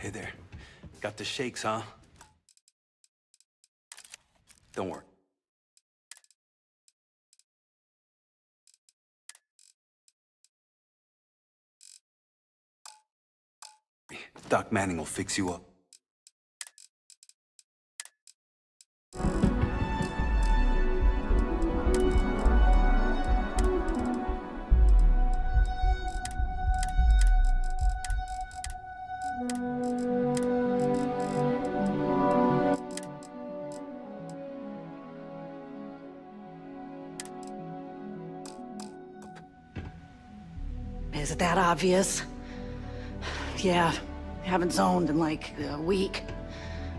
Hey there. Got the shakes, huh? Don't worry. Doc Manning will fix you up. Is it that obvious? Yeah, haven't zoned in like a week.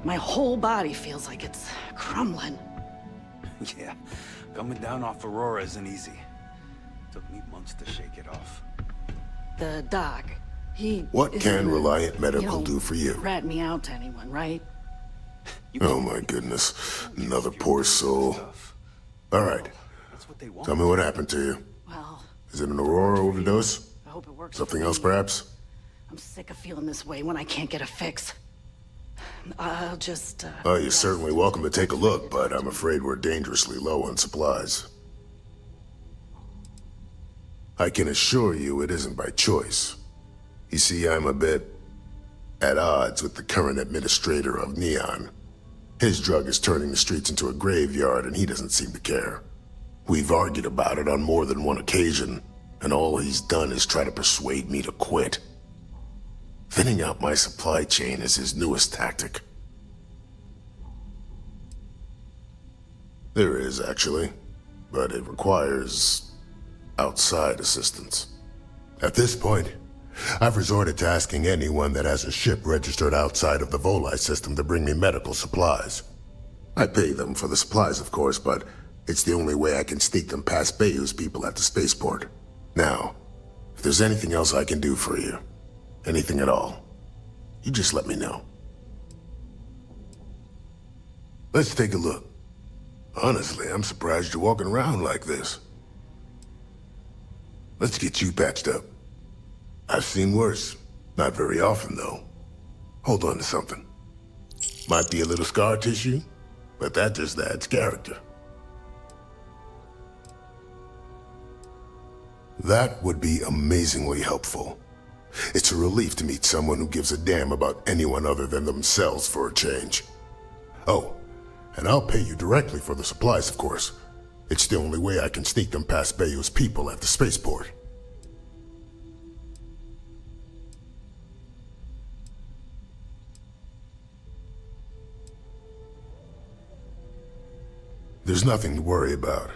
My whole body feels like it's crumbling. Yeah, coming down off Aurora isn't easy. Took me months to shake it off. The doc, he... What isn't can gonna, Reliant Medical you know, do for you? rat me out to anyone, right? Oh my goodness, another poor soul. All right, That's what they want. tell me what happened to you. Well, Is it an Aurora overdose? I hope it works. Something for else, me. perhaps? I'm sick of feeling this way when I can't get a fix. I'll just, Oh, you're certainly welcome to take a look, but I'm afraid we're dangerously low on supplies. I can assure you it isn't by choice. You see, I'm a bit at odds with the current administrator of Neon. His drug is turning the streets into a graveyard, and he doesn't seem to care. We've argued about it on more than one occasion, and all he's done is try to persuade me to quit. Thinning out my supply chain is his newest tactic. There is, actually, but it requires outside assistance. At this point, I've resorted to asking anyone that has a ship registered outside of the Voli system to bring me medical supplies. I pay them for the supplies, of course, but it's the only way I can sneak them past Bayou's people at the spaceport. Now, if there's anything else I can do for you, anything at all, you just let me know. Let's take a look. Honestly, I'm surprised you're walking around like this. Let's get you patched up. I've seen worse. Not very often, though. Hold on to something. Might be a little scar tissue, but that just adds character. That would be amazingly helpful. It's a relief to meet someone who gives a damn about anyone other than themselves for a change. Oh, and I'll pay you directly for the supplies, of course. It's the only way I can sneak them past Bayou's people at the spaceport. There's nothing to worry about.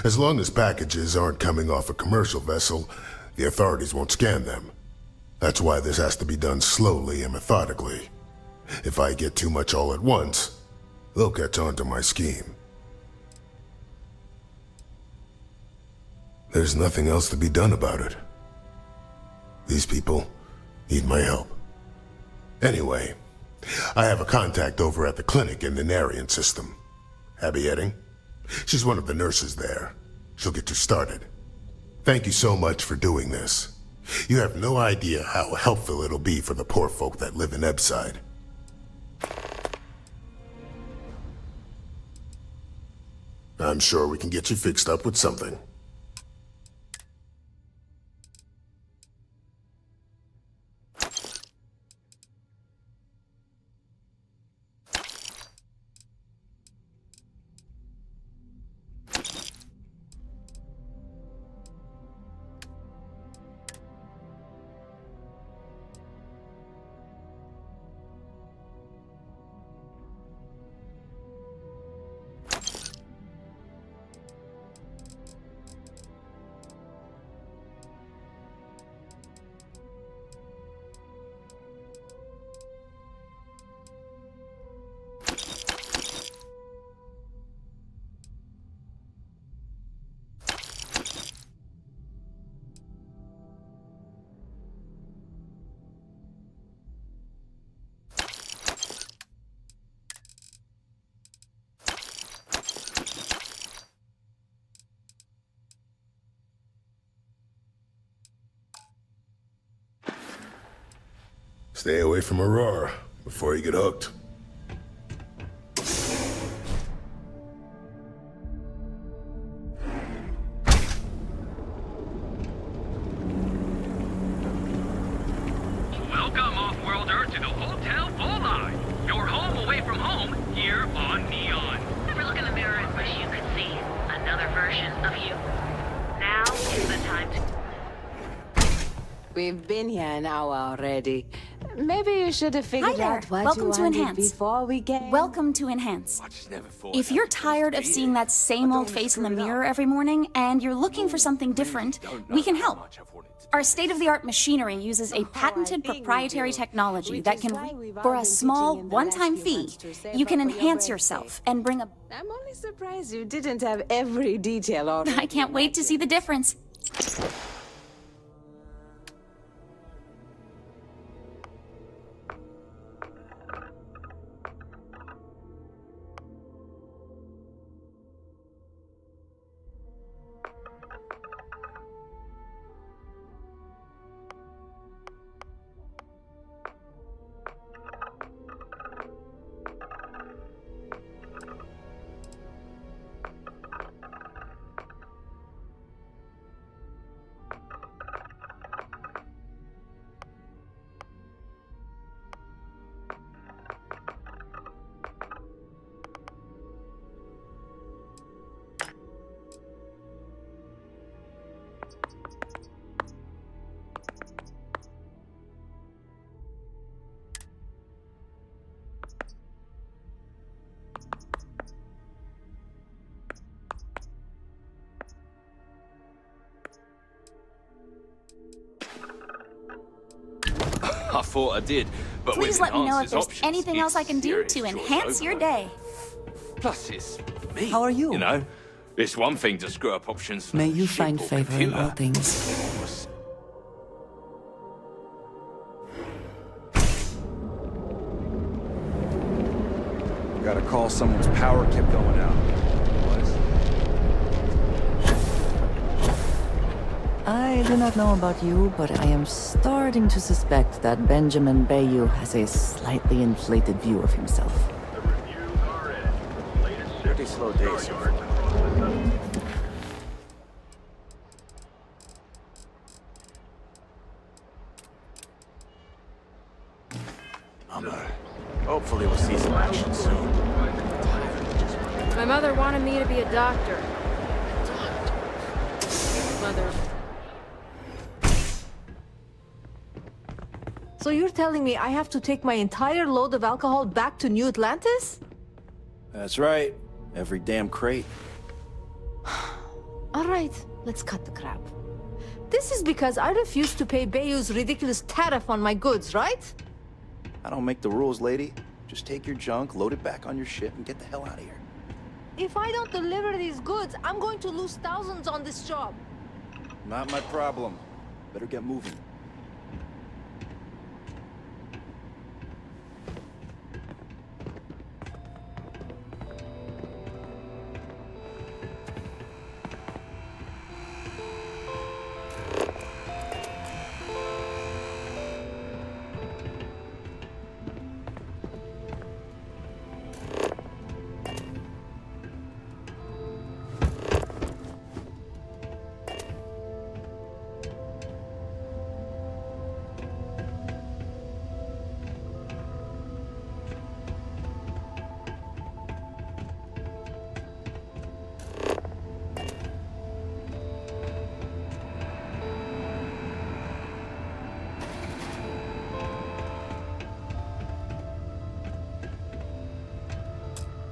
As long as packages aren't coming off a commercial vessel, the authorities won't scan them. That's why this has to be done slowly and methodically. If I get too much all at once, they'll catch on to my scheme. There's nothing else to be done about it. These people need my help. Anyway, I have a contact over at the clinic in the Narian system. Abby Edding? She's one of the nurses there. She'll get you started. Thank you so much for doing this. You have no idea how helpful it'll be for the poor folk that live in Ebside. I'm sure we can get you fixed up with something. Stay away from Aurora before you get hooked. Welcome, off-worlder, to the Hotel Volai. Your home away from home, here on Neon. Ever look in the mirror and wish you could see another version of you? Now is the time to... We've been here an hour already. Maybe you should have figured out what Welcome you to wanted Enhance. before we came. Welcome to Enhance. I just never thought If that you're was supposed tired to of be seeing there. that same old face in the mirror every morning and you're looking for something different, we can help. Our state-of-the-art machinery uses a patented proprietary technology that can, for a small one-time fee, you can enhance yourself and bring a... I'm only surprised you didn't have every detail already. I can't wait to see the difference. I thought I did, but Please with let me know if enhanced there's options, anything else I can do it's to serious enhance your overload. day. Plus, it's me. How are you? You know, it's one thing to screw up options. May you ship find or favor in computer. all things. Gotta call, someone's power kept going out. I do not know about you, but I am starting to suspect that Benjamin Bayou has a slightly inflated view of himself. Pretty slow day so far. Hopefully we'll see some action soon. My mother wanted me to be a doctor. Mother. So you're telling me I have to take my entire load of alcohol back to New Atlantis? That's right. Every damn crate. All right, let's cut the crap. This is because I refuse to pay Bayou's ridiculous tariff on my goods, right? I don't make the rules, lady. Just take your junk, load it back on your ship, and get the hell out of here. If I don't deliver these goods, I'm going to lose thousands on this job. Not my problem. Better get moving.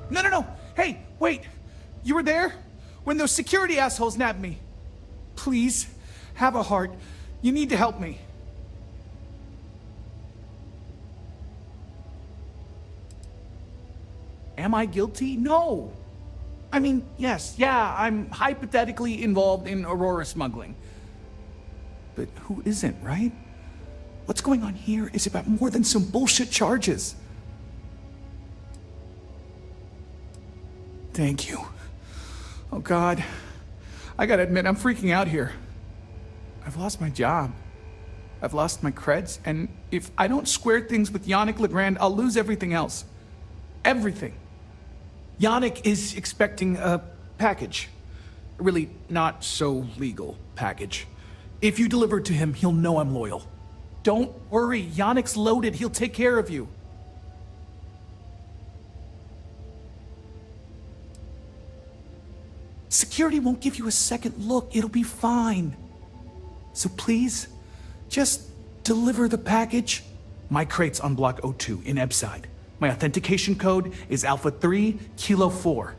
No. Hey, wait. You were there? When those security assholes nabbed me. Please, have a heart. You need to help me. Am I guilty? No. I mean, yes, yeah, I'm hypothetically involved in Aurora smuggling. But who isn't, right? What's going on here is about more than some bullshit charges. Thank you. Oh, God. I gotta admit, I'm freaking out here. I've lost my job. I've lost my creds, and if I don't square things with Yannick Legrand, I'll lose everything else. Everything. Yannick is expecting a package. A really not so legal package. If you deliver it to him, he'll know I'm loyal. Don't worry, Yannick's loaded. He'll take care of you. Security won't give you a second look. It'll be fine. So please, just deliver the package. My crate's on Block O2 in Ebside. My authentication code is Alpha 3 Kilo 4.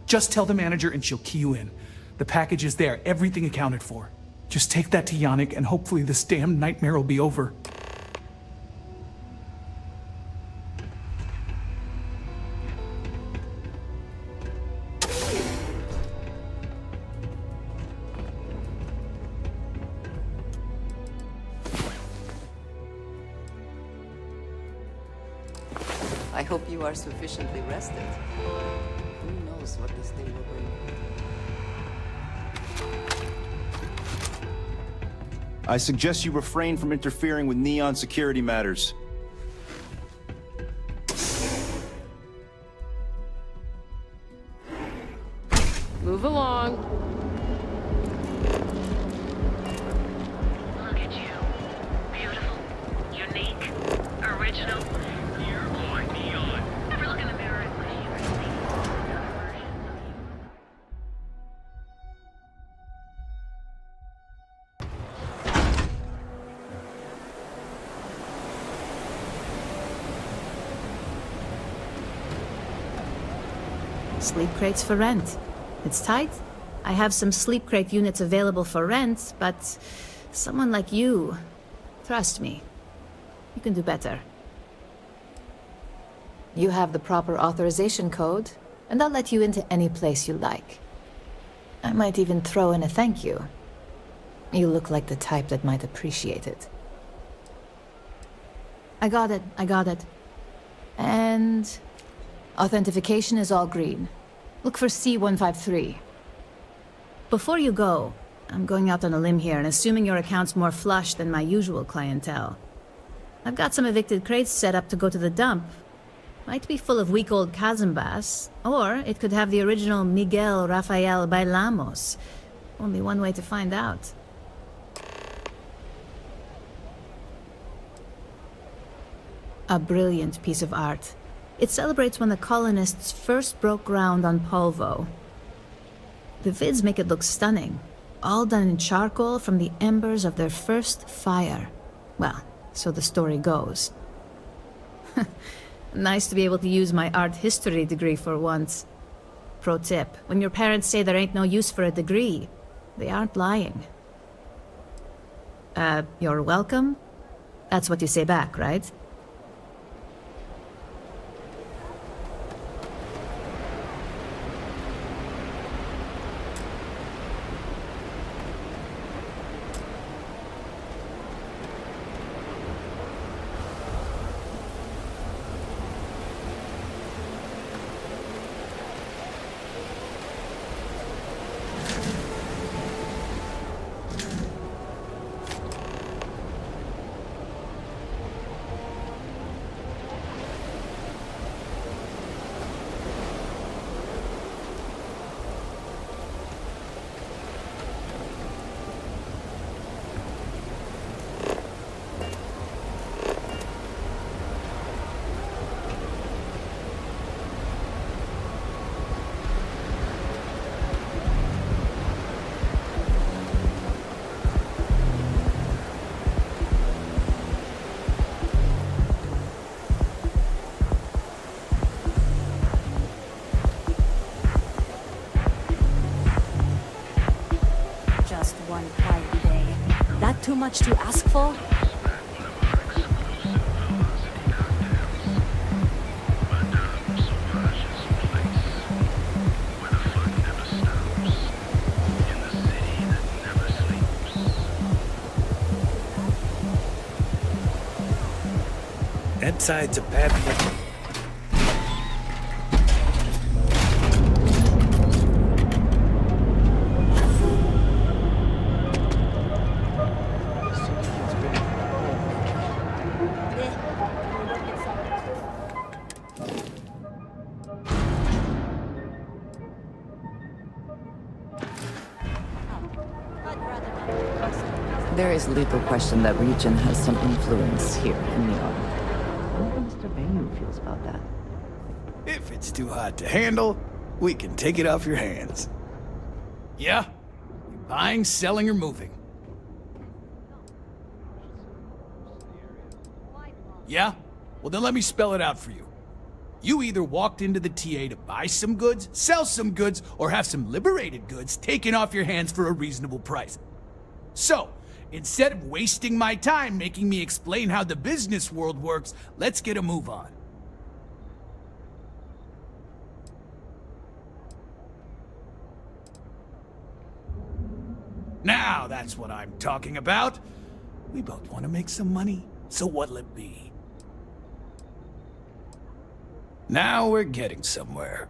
Just tell the manager and she'll key you in. The package is there, everything accounted for. Just take that to Yannick and hopefully this damn nightmare will be over. I hope you are sufficiently rested. Who knows what this day will bring? I suggest you refrain from interfering with Neon security matters. Move along. Look at you. Beautiful, unique, original. Here on Neon. Ever look in the mirror and wish you were seeing another version of you? Sleep crates for rent. It's tight. I have some sleep crate units available for rent, but someone like you, trust me, you can do better. You have the proper authorization code, and I'll let you into any place you like. I might even throw in a thank you. You look like the type that might appreciate it. I got it. And authentication is all green. Look for C153. Before you go, I'm going out on a limb here and assuming your account's more flush than my usual clientele. I've got some evicted crates set up to go to the dump. Might be full of week-old Kazambas, or it could have the original Miguel Rafael Bailamos. Only one way to find out. A brilliant piece of art. It celebrates when the colonists first broke ground on Polvo. The vids make it look stunning, all done in charcoal from the embers of their first fire. Well, so the story goes. Nice to be able to use my art history degree for once. Pro tip, when your parents say there ain't no use for a degree, they aren't lying. You're welcome? That's what you say back, right? Just one quiet day. That too much to ask for? Ebside's a bad place. There is little question that region has some influence here in the Ark. I wonder how Mr. Bayou feels about that. If it's too hot to handle, we can take it off your hands. Yeah? You're buying, selling, or moving? Yeah? Well, then let me spell it out for you. You either walked into the TA to buy some goods, sell some goods, or have some liberated goods taken off your hands for a reasonable price. So, instead of wasting my time making me explain how the business world works, let's get a move on. Now that's what I'm talking about. We both want to make some money, so what'll it be? Now we're getting somewhere.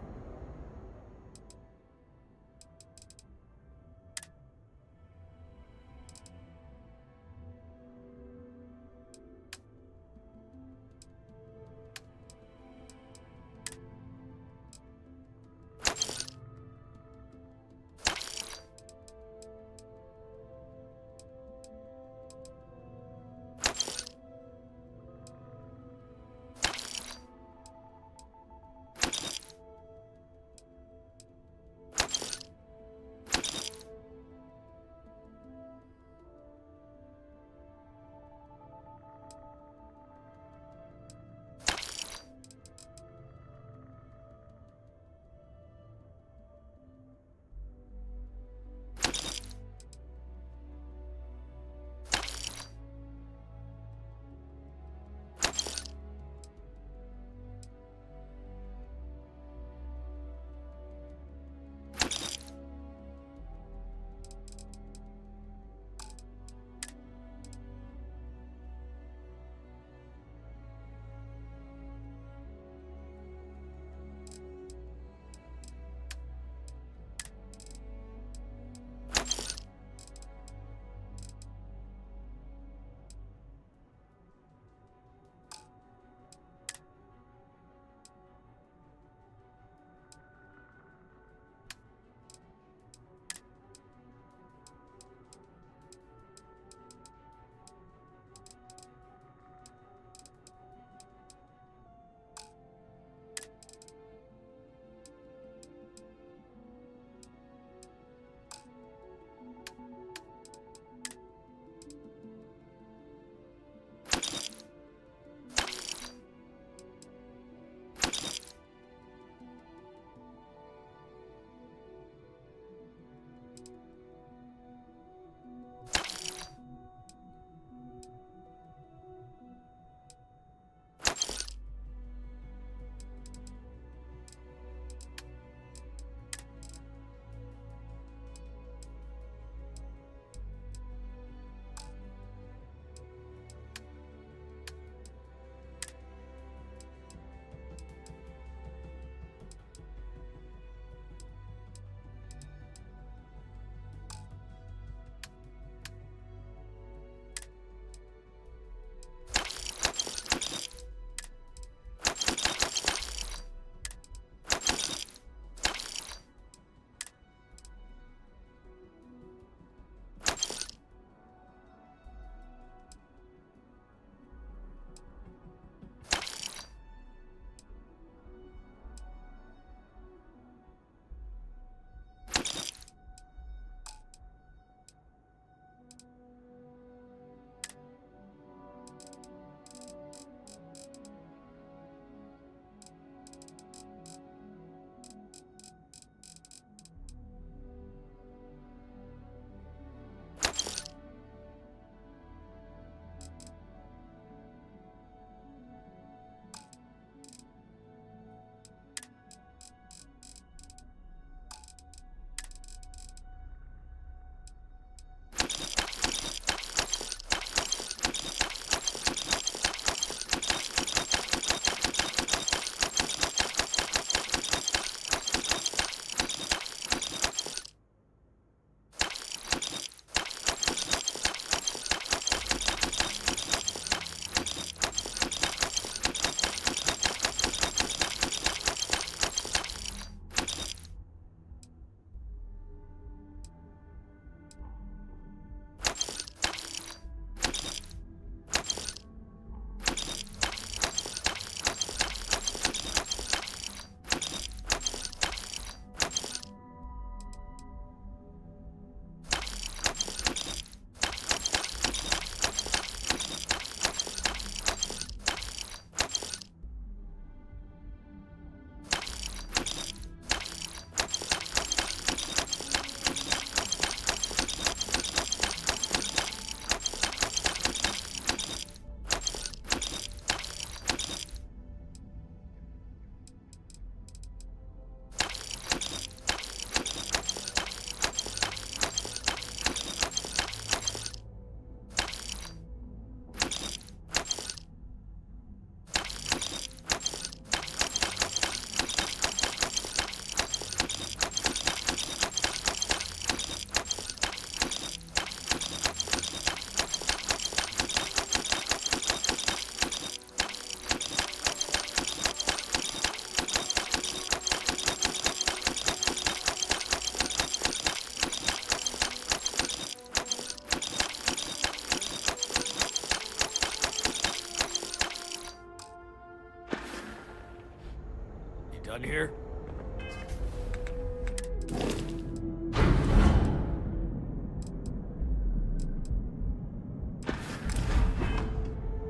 Done here?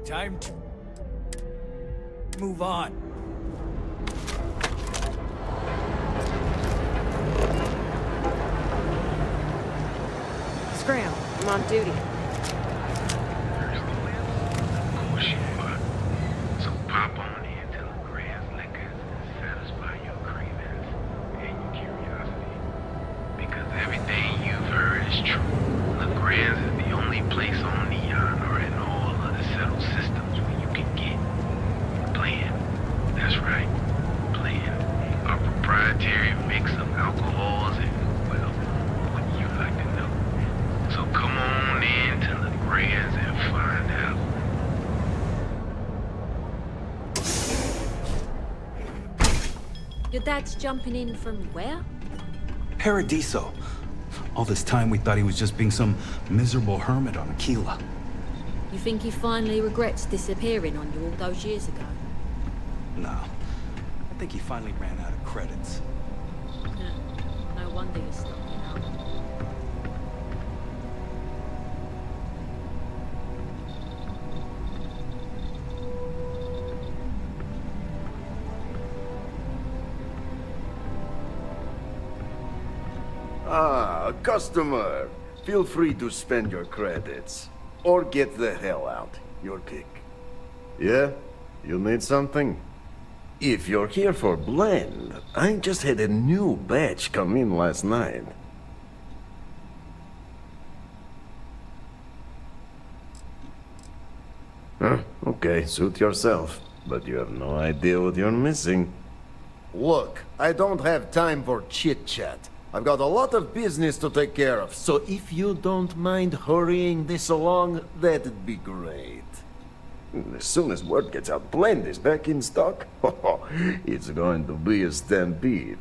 Time to move on. Scram, I'm on duty. So pop on in to LeGrand's Liquors and satisfy your cravings and your curiosity. Because everything you've heard is true. LeGrand's is the only place on Neon or in all of the settled systems where you can get Blend. That's right, Blend. A proprietary mix of alcohols and, well, what you like to know. So come on in to LeGrand's and find out. Your dad's jumping in from where? Paradiso. All this time we thought he was just being some miserable hermit on Aquila. You think he finally regrets disappearing on you all those years ago? No. I think he finally ran out of credits. No wonder you're stuck, you know. Ah, customer. Feel free to spend your credits. Or get the hell out. Your pick. Yeah? You need something? If you're here for Blend, I just had a new batch come in last night. Huh? Okay, suit yourself. But you have no idea what you're missing. Look, I don't have time for chit-chat. I've got a lot of business to take care of, so if you don't mind hurrying this along, that'd be great. As soon as word gets out Blend is back in stock, it's going to be a stampede.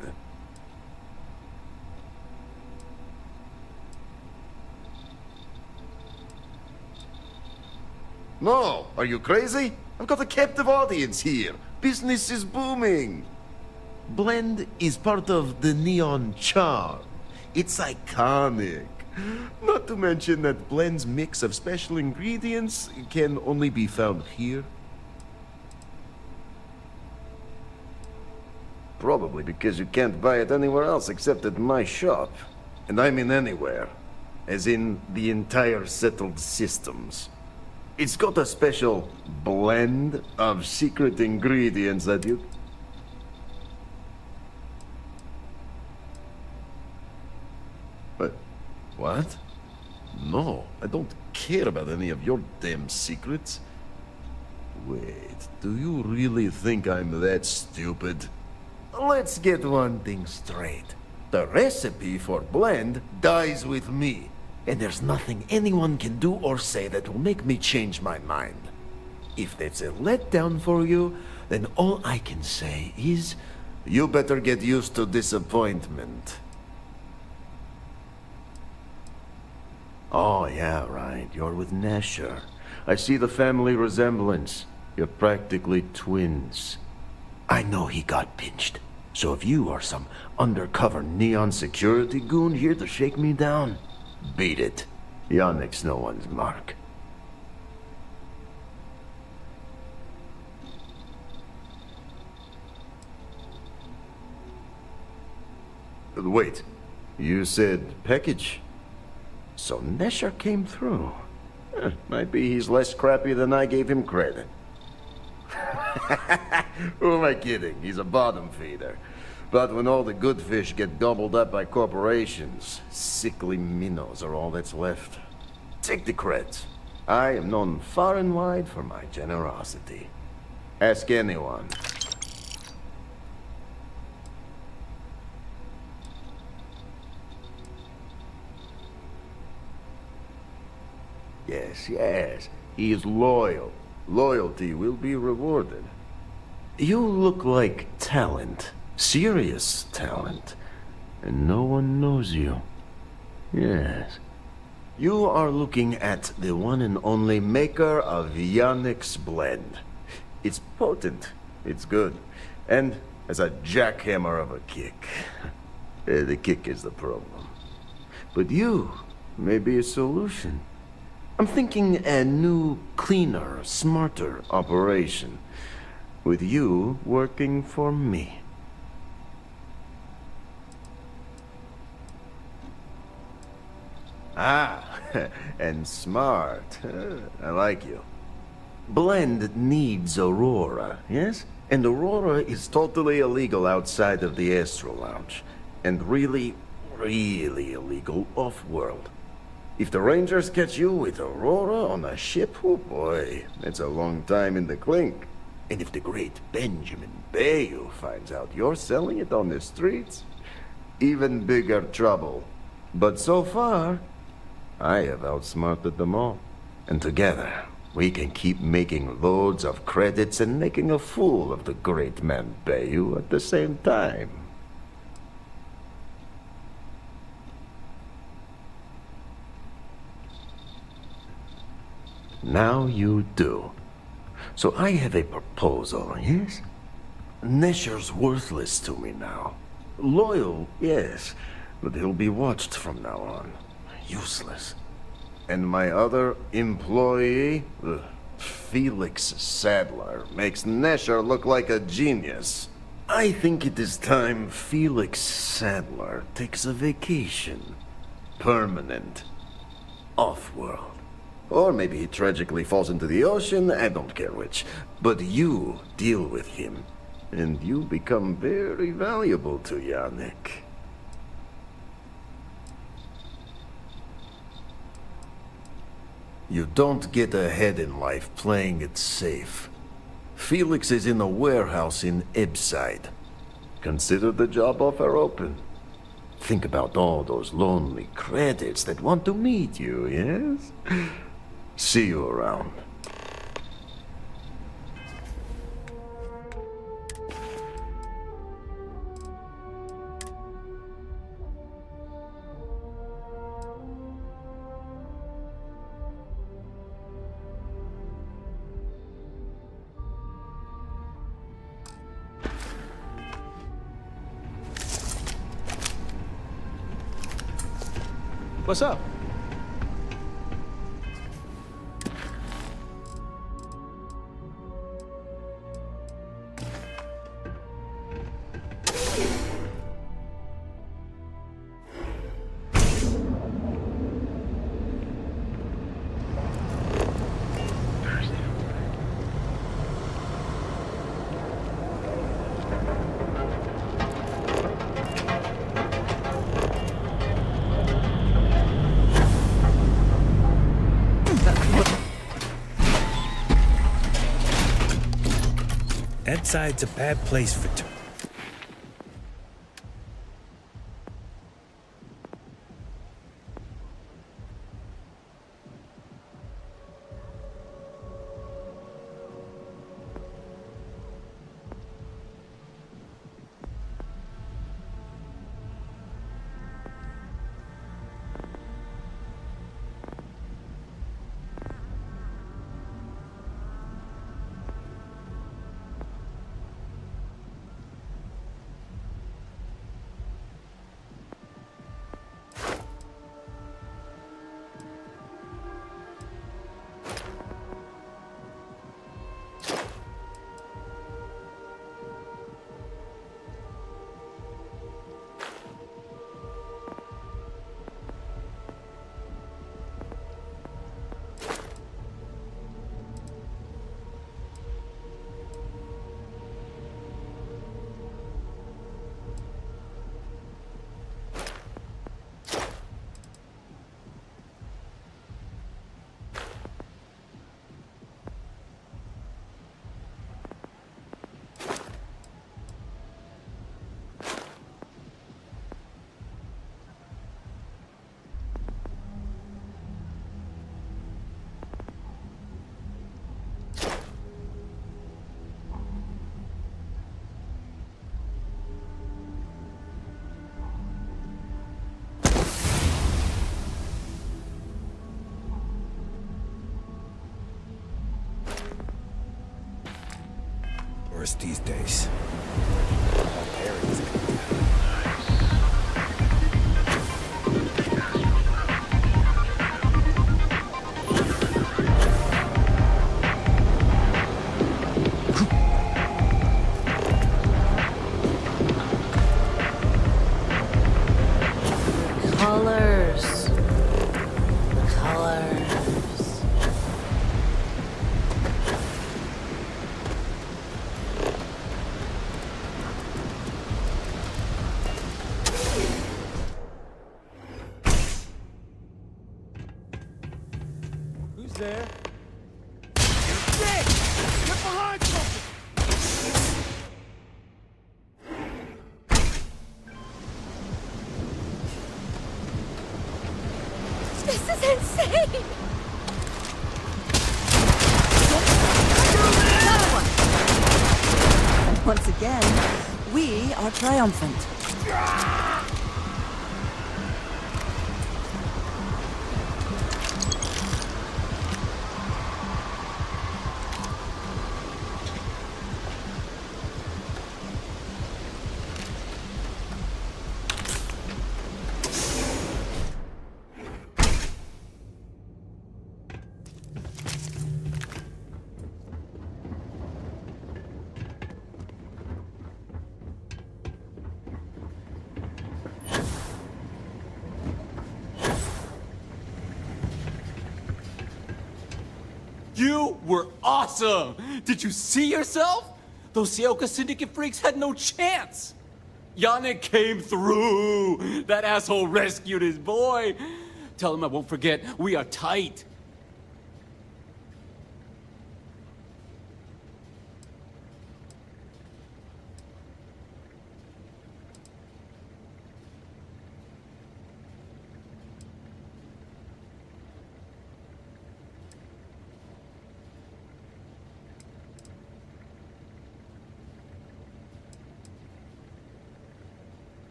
No, are you crazy? I've got a captive audience here. Business is booming. Blend is part of the Neon charm. It's iconic. Not to mention that Blend's mix of special ingredients can only be found here. Probably because you can't buy it anywhere else except at my shop. And I mean anywhere. As in the entire settled systems. It's got a special blend of secret ingredients that you... What? No, I don't care about any of your damn secrets. Wait, do you really think I'm that stupid? Let's get one thing straight. The recipe for Blend dies with me, and there's nothing anyone can do or say that will make me change my mind. If that's a letdown for you, then all I can say is, you better get used to disappointment. Oh, yeah, right. You're with Nasher. I see the family resemblance. You're practically twins. I know he got pinched. So if you are some undercover Neon security goon here to shake me down, beat it. Yannick's no one's mark. Wait, you said package? So Nesher came through. Might be he's less crappy than I gave him credit. Who am I kidding? He's a bottom feeder. But when all the good fish get gobbled up by corporations, sickly minnows are all that's left. Take the creds. I am known far and wide for my generosity. Ask anyone. Yes, yes. He is loyal. Loyalty will be rewarded. You look like talent. Serious talent. And no one knows you. Yes. You are looking at the one and only maker of Yannick's Blend. It's potent. It's good. And has a jackhammer of a kick. The kick is the problem. But you may be a solution. I'm thinking a new, cleaner, smarter operation. With you working for me. Ah, and smart. I like you. Blend needs Aurora, yes? And Aurora is totally illegal outside of the Astro Lounge. And really, really illegal off-world. If the Rangers catch you with Aurora on a ship, oh boy, that's a long time in the clink. And if the great Benjamin Bayou finds out you're selling it on the streets, even bigger trouble. But so far, I have outsmarted them all. And together, we can keep making loads of credits and making a fool of the great man Bayou at the same time. Now you do. So I have a proposal, yes? Nesher's worthless to me now. Loyal, yes, but he'll be watched from now on. Useless. And my other employee, Felix Sadler, makes Nesher look like a genius. I think it is time Felix Sadler takes a vacation. Permanent. Off-world. Or maybe he tragically falls into the ocean, I don't care which. But you deal with him, and you become very valuable to Yannick. You don't get ahead in life playing it safe. Felix is in a warehouse in Ebbside. Consider the job offer open. Think about all those lonely credits that want to meet you, yes? See you around. What's up? Ebbside's a bad place for these days. Colors. Colors. Who's there? Get behind something! This is insane! And once again, we are triumphant. You were awesome! Did you see yourself? Those Seoka Syndicate freaks had no chance! Yannick came through! That asshole rescued his boy! Tell him I won't forget, we are tight!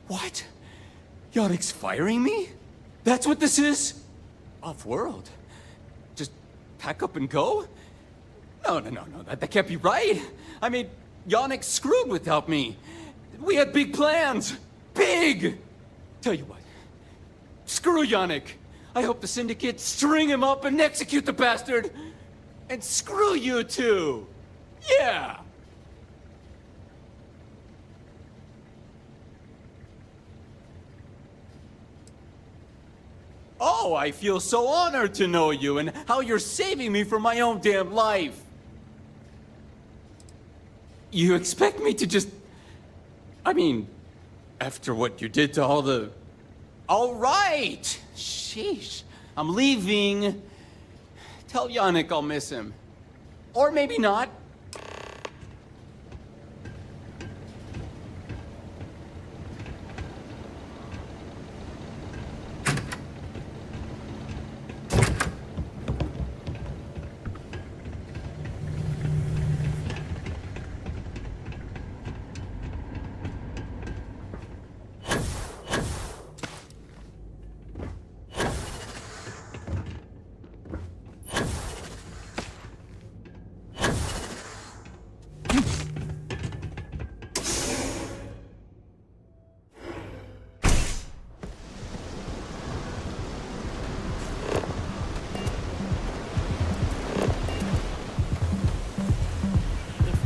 What? Yannick's firing me? That's what this is? Off-world? Just pack up and go? No, that can't be right. I mean, Yannick's screwed without me. We had big plans. Big! Tell you what. Screw Yannick. I hope the Syndicate string him up and execute the bastard. And screw you too. Yeah! Oh, I feel so honored to know you and how you're saving me from my own damn life. You expect me to just... I mean, after what you did to all the... All right! Sheesh. I'm leaving. Tell Yannick I'll miss him. Or maybe not.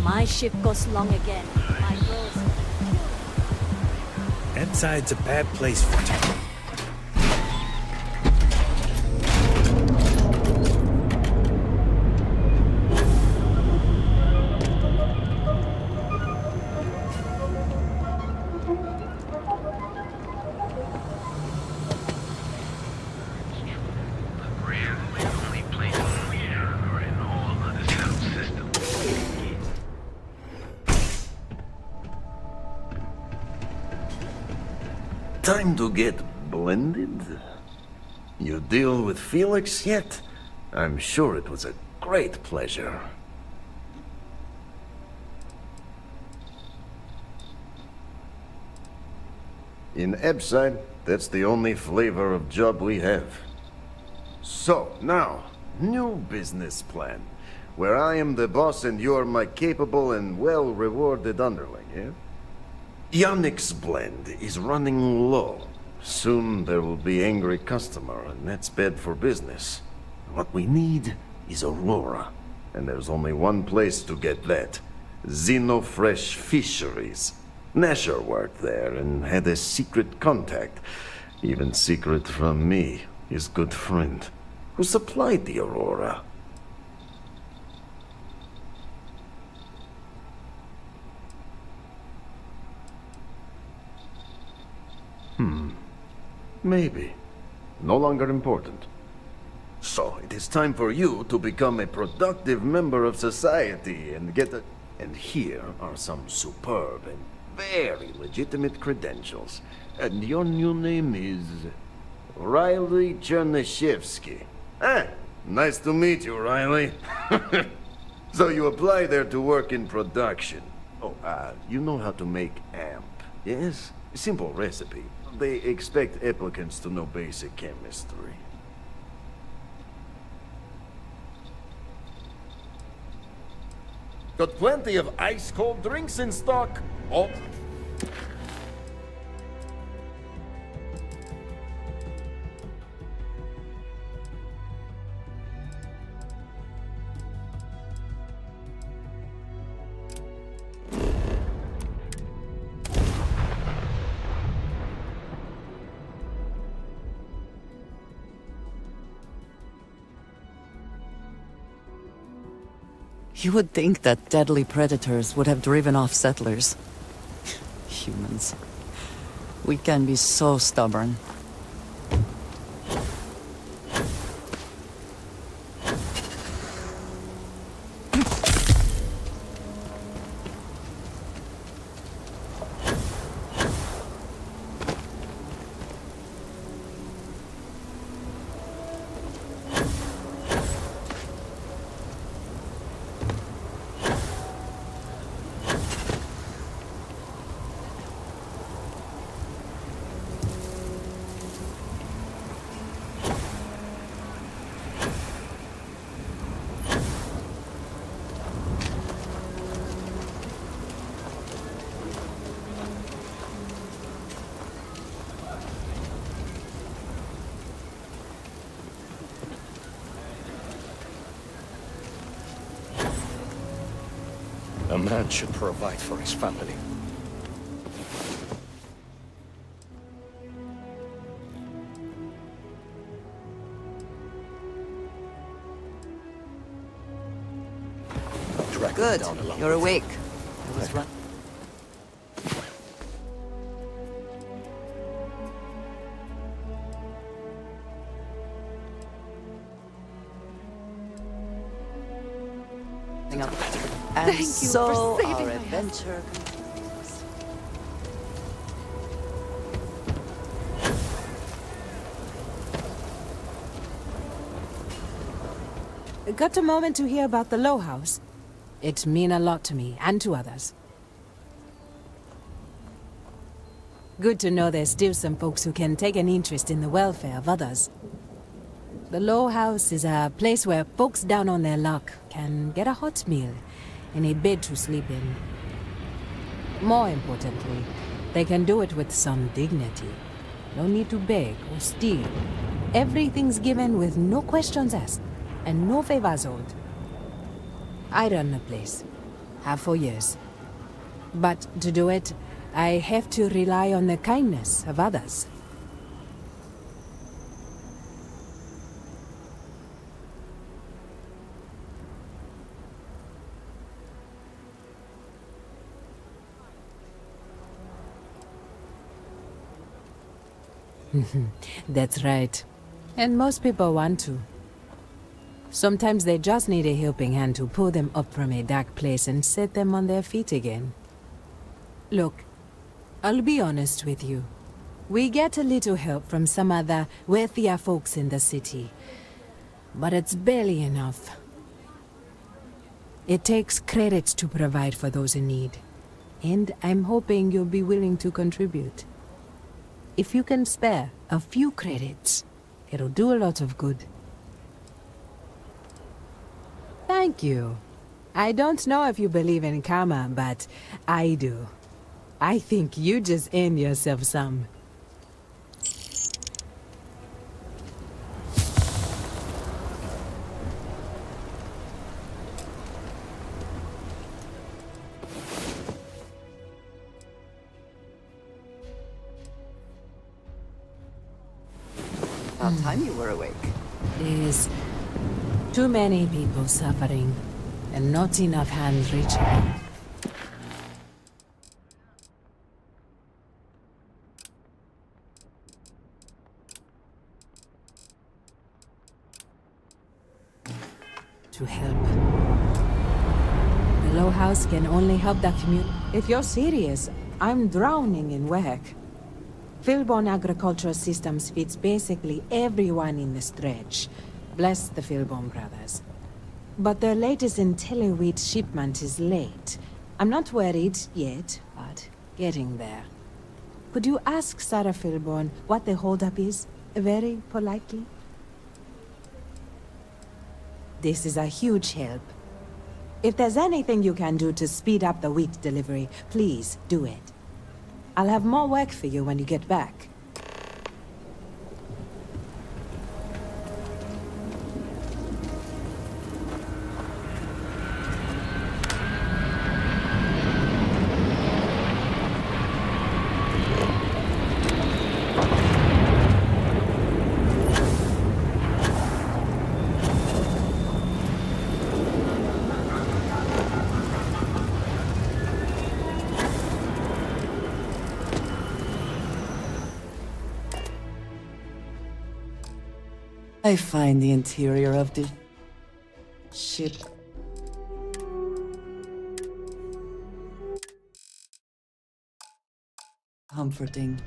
My ship goes long again. My girls. That side's a bad place for you. Time to get blended? You deal with Felix yet? I'm sure it was a great pleasure. In Ebside, that's the only flavor of job we have. So, now, new business plan. Where I am the boss and you're my capable and well-rewarded underling, yeah? Yannick's blend is running low. Soon there will be angry customer, and that's bad for business. What we need is Aurora. And there's only one place to get that. Xenofresh Fisheries. Nasher worked there and had a secret contact. Even secret from me, his good friend, who supplied the Aurora. Maybe. No longer important. So, it is time for you to become a productive member of society and get a... And here are some superb and very legitimate credentials. And your new name is... Riley Chernyshevsky. Ah, nice to meet you, Riley. So you apply there to work in production. Oh, you know how to make amp, yes? Simple recipe. They expect applicants to know basic chemistry. Got plenty of ice-cold drinks in stock. Oh. You would think that deadly predators would have driven off settlers. Humans. We can be so stubborn. A man should provide for his family. Good. You're awake. I was right. And Thank you so for saving our my adventure. Got a moment to hear about the Low House? It mean a lot to me, and to others. Good to know there's still some folks who can take an interest in the welfare of others. The Low House is a place where folks down on their luck can get a hot meal and a bed to sleep in. More importantly, they can do it with some dignity. No need to beg or steal. Everything's given with no questions asked, and no favors owed. I run the place. Have for years. But to do it, I have to rely on the kindness of others. That's right. And most people want to. Sometimes they just need a helping hand to pull them up from a dark place and set them on their feet again. Look, I'll be honest with you. We get a little help from some other wealthier folks in the city. But it's barely enough. It takes credits to provide for those in need. And I'm hoping you'll be willing to contribute. If you can spare a few credits, it'll do a lot of good. Thank you. I don't know if you believe in karma, but I do. I think you just earned yourself some. About time you were awake. There's too many people suffering, and not enough hands reaching out. To help. The Low House can only help the community. If you're serious, I'm drowning in work. Philbon Agricultural Systems feeds basically everyone in the stretch. Bless the Philbon brothers. But their latest IntelliWheat shipment is late. I'm not worried yet, but getting there. Could you ask Sarah Philbon what the holdup is, very politely? This is a huge help. If there's anything you can do to speed up the wheat delivery, please do it. I'll have more work for you when you get back. I find the interior of the ship comforting.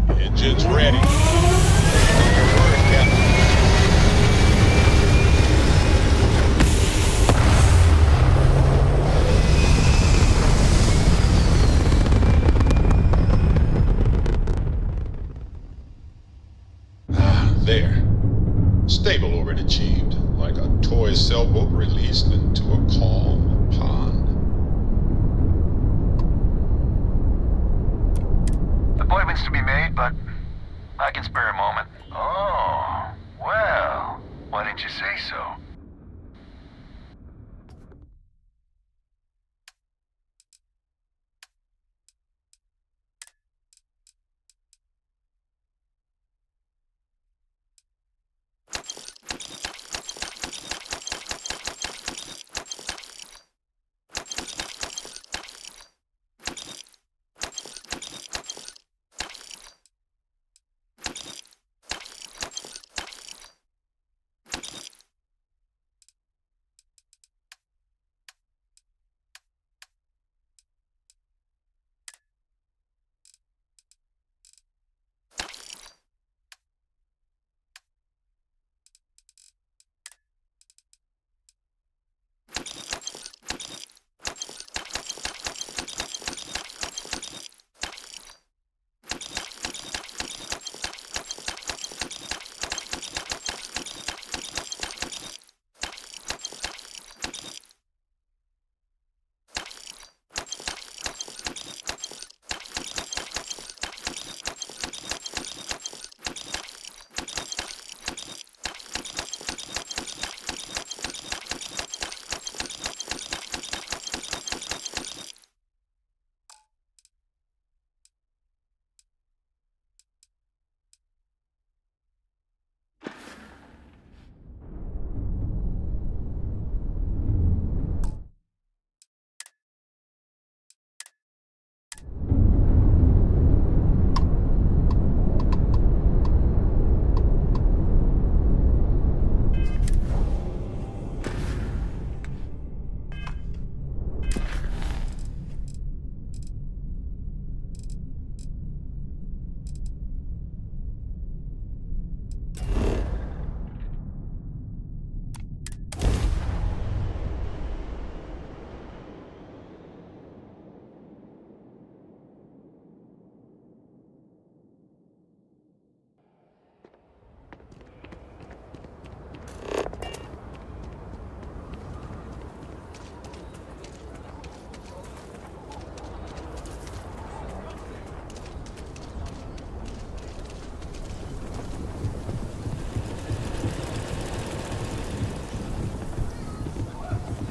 Engines ready. There. Stable orbit achieved, like a toy sailboat released into a calm pond. Appointments to be made, but I can spare a moment. Oh, well, why didn't you say so?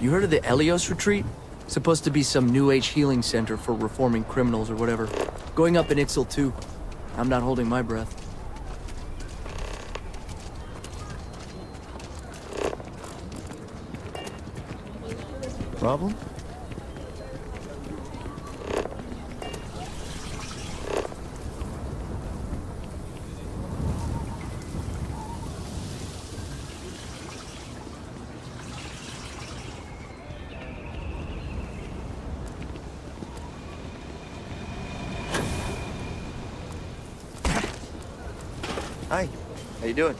You heard of the Elios Retreat? Supposed to be some new age healing center for reforming criminals or whatever. Going up in Ixel too. I'm not holding my breath. Problem? Hi. How you doing?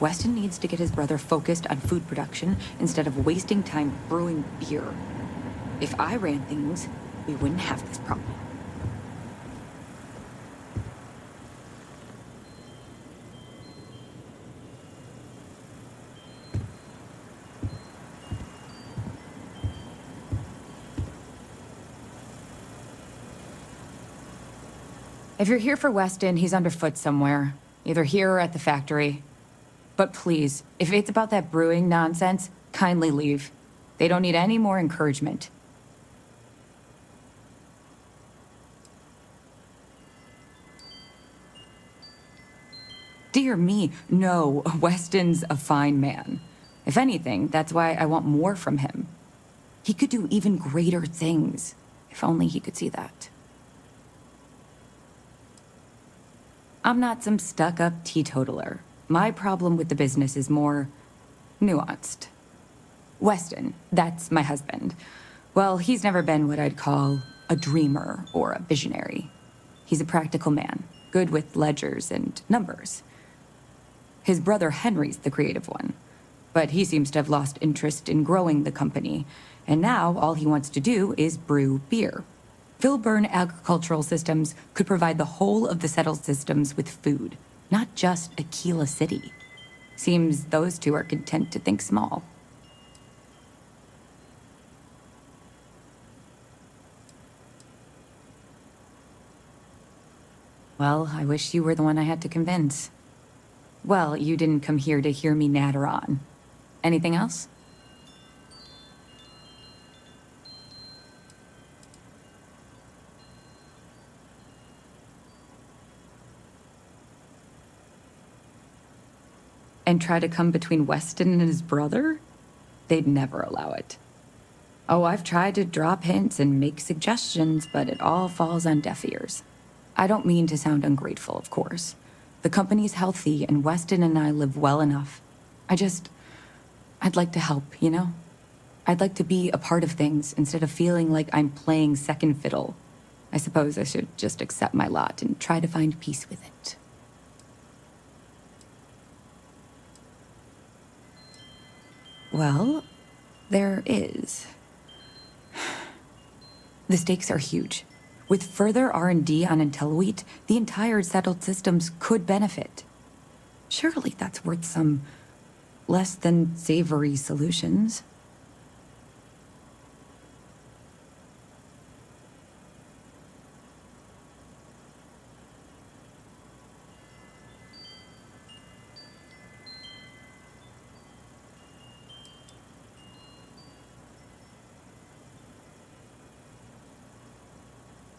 Weston needs to get his brother focused on food production instead of wasting time brewing beer. If I ran things, we wouldn't have this problem. If you're here for Weston, he's underfoot somewhere. Either here or at the factory. But please, if it's about that brewing nonsense, kindly leave. They don't need any more encouragement. Dear me, no, Weston's a fine man. If anything, that's why I want more from him. He could do even greater things, if only he could see that. I'm not some stuck-up teetotaler. My problem with the business is more nuanced. Weston, that's my husband. Well, he's never been what I'd call a dreamer or a visionary. He's a practical man, good with ledgers and numbers. His brother Henry's the creative one, but he seems to have lost interest in growing the company, and now all he wants to do is brew beer. Filburn Agricultural Systems could provide the whole of the settled systems with food, not just Aquila City. Seems those two are content to think small. Well, I wish you were the one I had to convince. Well, you didn't come here to hear me natter on. Anything else? And try to come between Weston and his brother? They'd never allow it. Oh, I've tried to drop hints and make suggestions, but it all falls on deaf ears. I don't mean to sound ungrateful, of course. The company's healthy, and Weston and I live well enough. I'd like to help, you know? I'd like to be a part of things instead of feeling like I'm playing second fiddle. I suppose I should just accept my lot and try to find peace with it. Well, there is. The stakes are huge. With further R&D on IntelliWheat, the entire settled systems could benefit. Surely that's worth some less than savory solutions.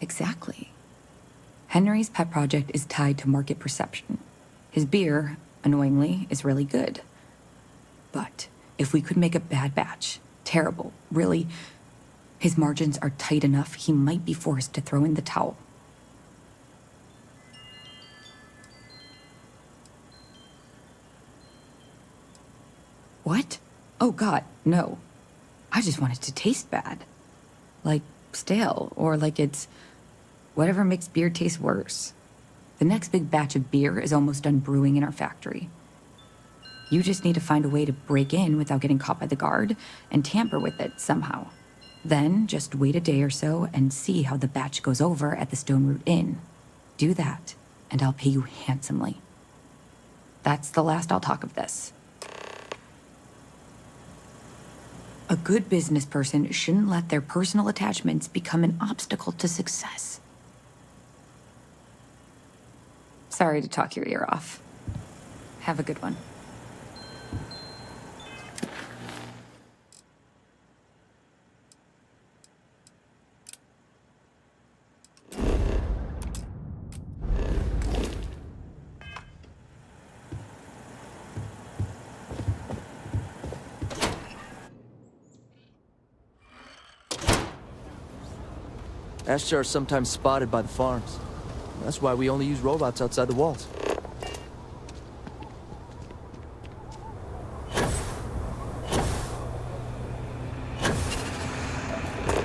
Exactly. Henry's pet project is tied to market perception. His beer, annoyingly, is really good. But if we could make a bad batch, terrible, really, his margins are tight enough he might be forced to throw in the towel. What? Oh God, no. I just want it to taste bad. Like stale, or like it's Whatever makes beer taste worse. The next big batch of beer is almost done brewing in our factory. You just need to find a way to break in without getting caught by the guard and tamper with it somehow. Then just wait a day or so and see how the batch goes over at the Stone Root Inn. Do that, and I'll pay you handsomely. That's the last I'll talk of this. A good business person shouldn't let their personal attachments become an obstacle to success. Sorry to talk your ear off. Have a good one. Ashtar are sometimes spotted by the farms. That's why we only use robots outside the walls.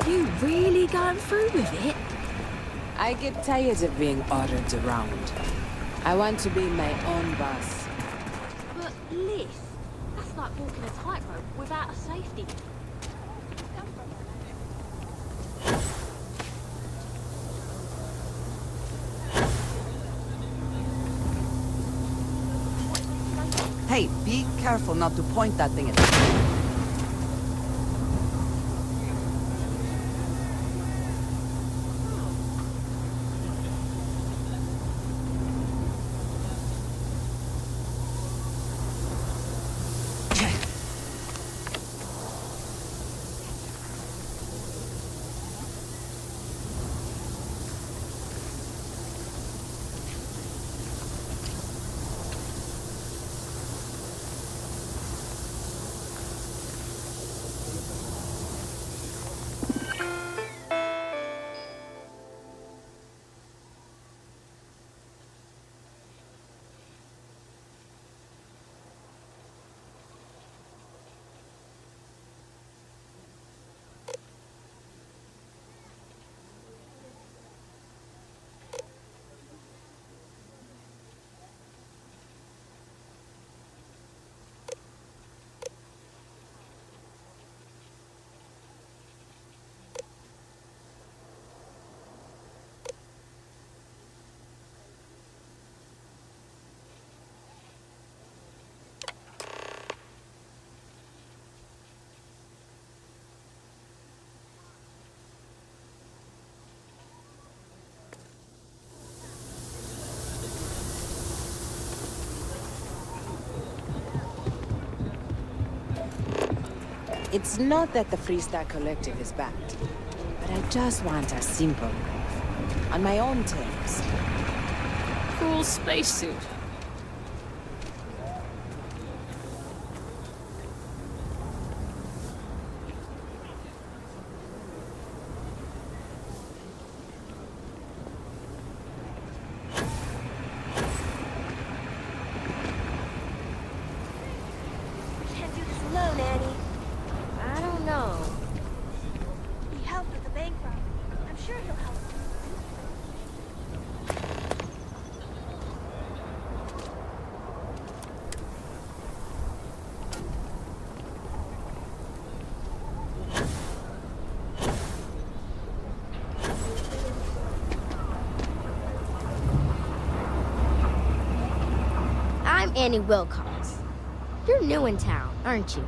You really going through with it? I get tired of being ordered around. I want to be my own boss. But Liz, that's like walking a tightrope without a safety. Hey, be careful not to point that thing at me. It's not that the Freestar Collective is bad, but I just want a simple life, on my own terms. Cool spacesuit. Can't do this alone, Annie. I don't know. He helped with the bank robbery. I'm sure he'll help. I'm Annie Wilcox. You're new in town, aren't you?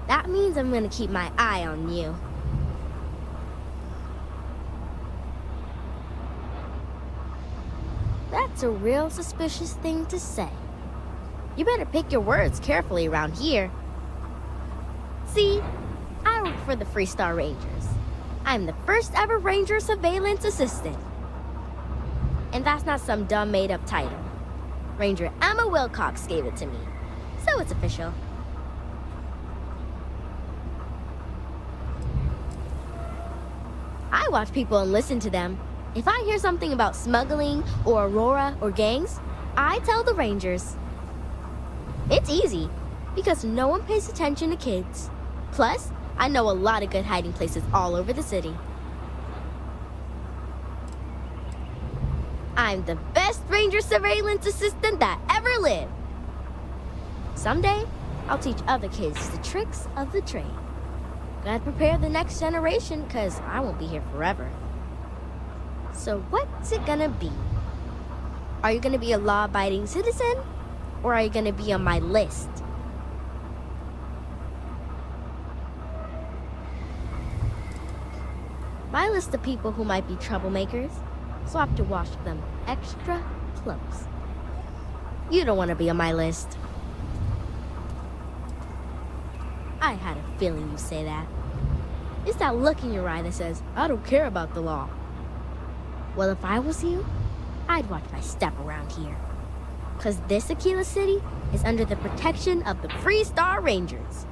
That means I'm gonna keep my eye on you. That's a real suspicious thing to say. You better pick your words carefully around here. See, I work for the Freestar Rangers. I'm the first ever Ranger Surveillance Assistant. And that's not some dumb made-up title. Ranger Emma Wilcox gave it to me, so it's official. I watch people and listen to them. If I hear something about smuggling or Aurora or gangs, I tell the Rangers. It's easy, because no one pays attention to kids. Plus, I know a lot of good hiding places all over the city. I'm the best ranger surveillance assistant that ever lived. Someday, I'll teach other kids the tricks of the trade. Gotta prepare the next generation, cause I won't be here forever. So what's it gonna be? Are you gonna be a law-abiding citizen? Or are you gonna be on my list? My list of people who might be troublemakers, so I have to watch them extra close. You don't want to be on my list. I had a feeling you'd say that. It's that look in your eye that says, I don't care about the law. Well, if I was you, I'd watch my step around here. Because this Aquila City is under the protection of the Free Star Rangers.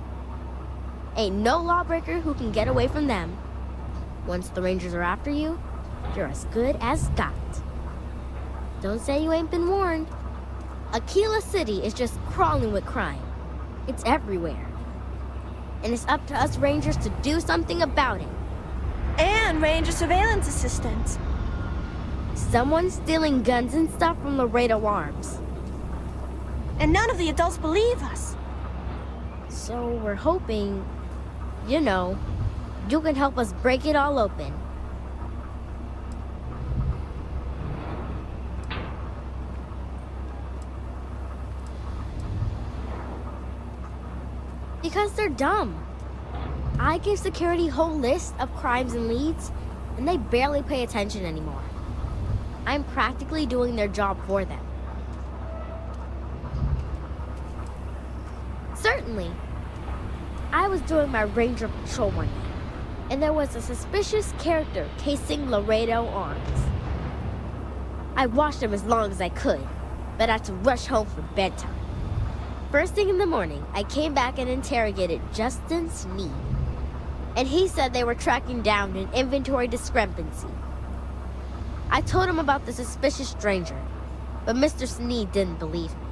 Ain't no lawbreaker who can get away from them. Once the Rangers are after you, you're as good as got. Don't say you ain't been warned. Aquila City is just crawling with crime. It's everywhere. And it's up to us Rangers to do something about it. And Ranger surveillance assistants. Someone's stealing guns and stuff from Laredo Arms. And none of the adults believe us. So we're hoping, you know, you can help us break it all open. Because they're dumb. I give security a whole list of crimes and leads, and they barely pay attention anymore. I'm practically doing their job for them. Certainly. I was doing my ranger patrol one night, and there was a suspicious character casing Laredo Arms. I watched him as long as I could, but I had to rush home for bedtime. First thing in the morning, I came back and interrogated Justin Sneed. And he said they were tracking down an inventory discrepancy. I told him about the suspicious stranger, but Mr. Sneed didn't believe me.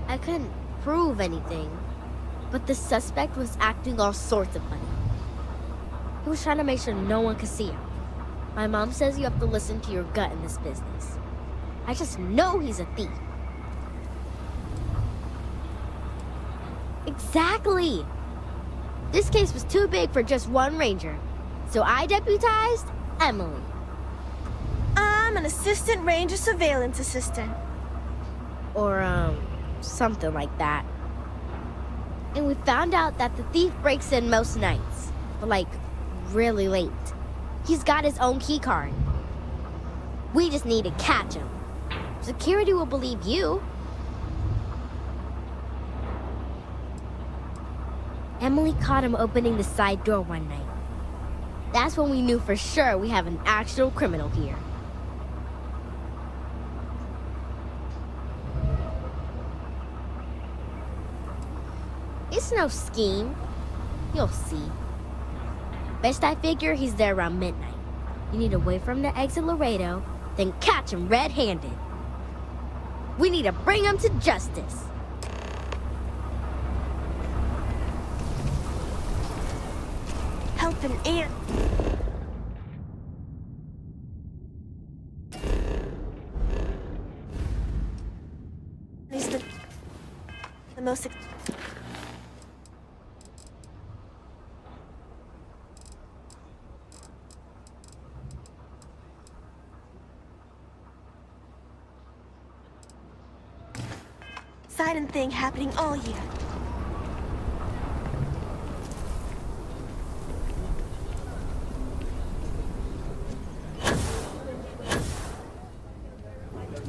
I couldn't prove anything, but the suspect was acting all sorts of funny. He was trying to make sure no one could see him. My mom says you have to listen to your gut in this business. I just know he's a thief. Exactly! This case was too big for just one ranger, so I deputized Emily. I'm an assistant ranger surveillance assistant. Or, something like that. And we found out that the thief breaks in most nights, but like, really late. He's got his own key card. We just need to catch him. Security will believe you. Emily caught him opening the side door one night. That's when we knew for sure we have an actual criminal here. It's no scheme. You'll see. Best I figure he's there around midnight. You need to wait for him to exit Laredo, then catch him red-handed. We need to bring him to justice. Help an aunt. He's the most... silent thing happening all year.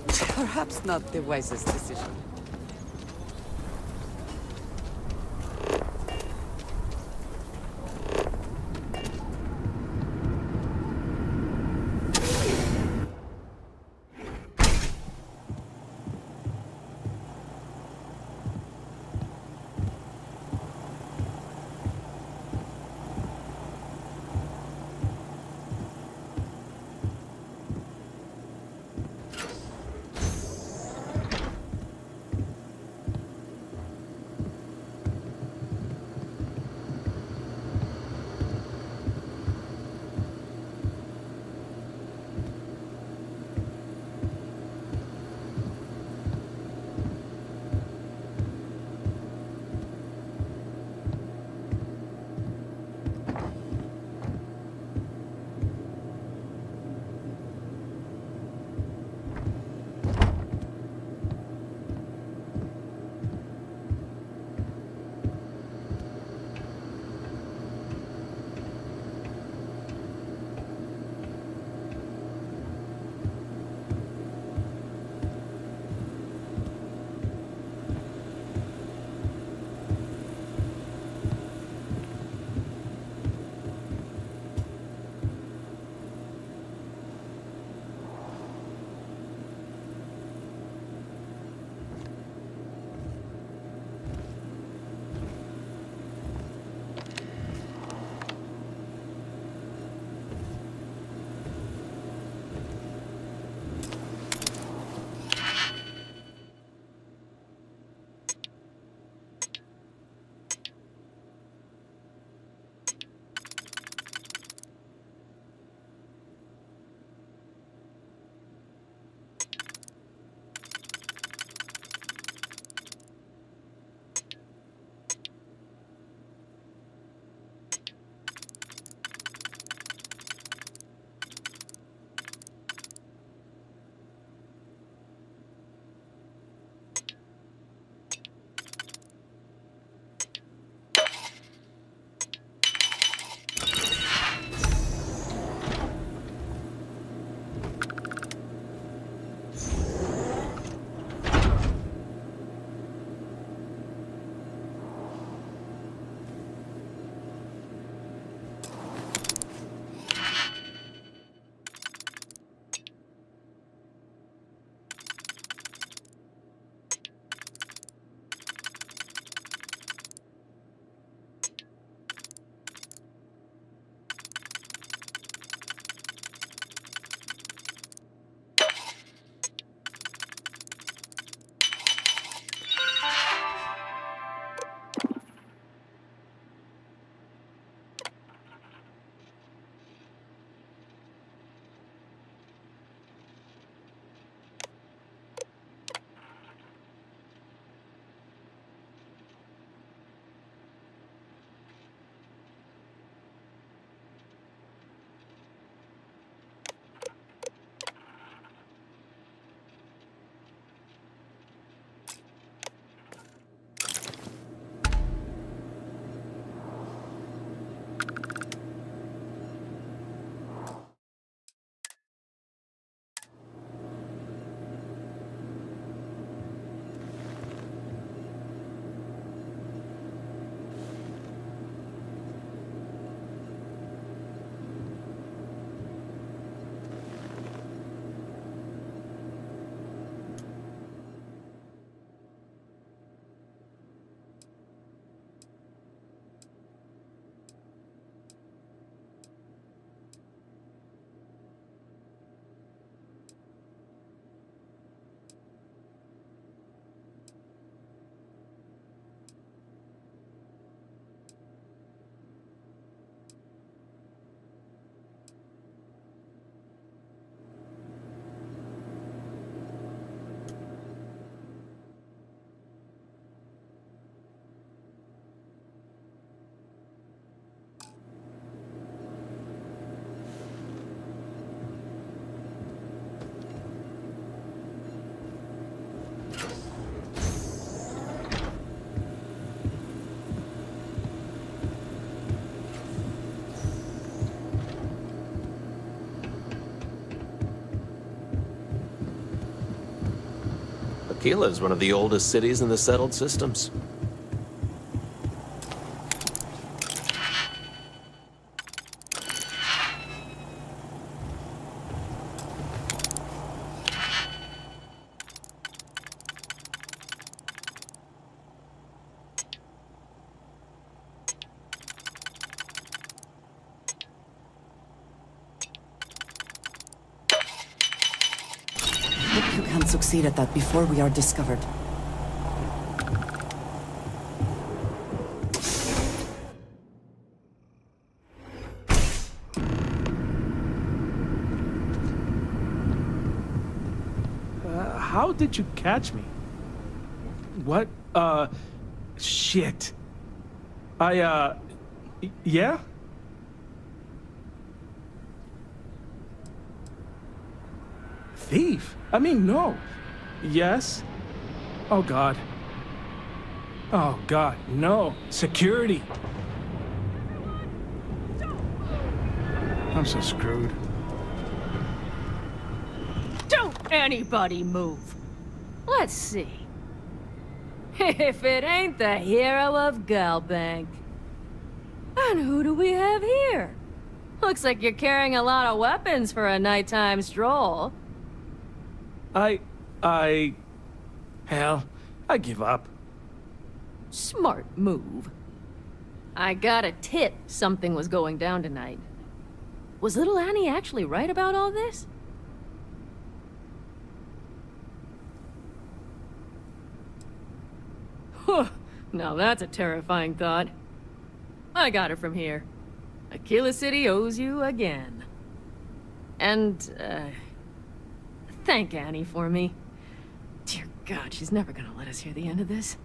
Perhaps not the wisest decision. Tequila is one of the oldest cities in the settled systems. Hope you can succeed at that before we are discovered. How did you catch me? What? Shit. Yeah? Thief? I mean, no. Yes? Oh, God. Oh, God, no. Security. I'm so screwed. Don't anybody move. Let's see. If it ain't the hero of Galbank. And who do we have here? Looks like you're carrying a lot of weapons for a nighttime stroll. Hell, I give up. Smart move. I got a tip something was going down tonight. Was little Annie actually right about all this? Now that's a terrifying thought. I got it from here. Aquila City owes you again. And, thank Annie for me. Dear God, she's never gonna let us hear the end of this.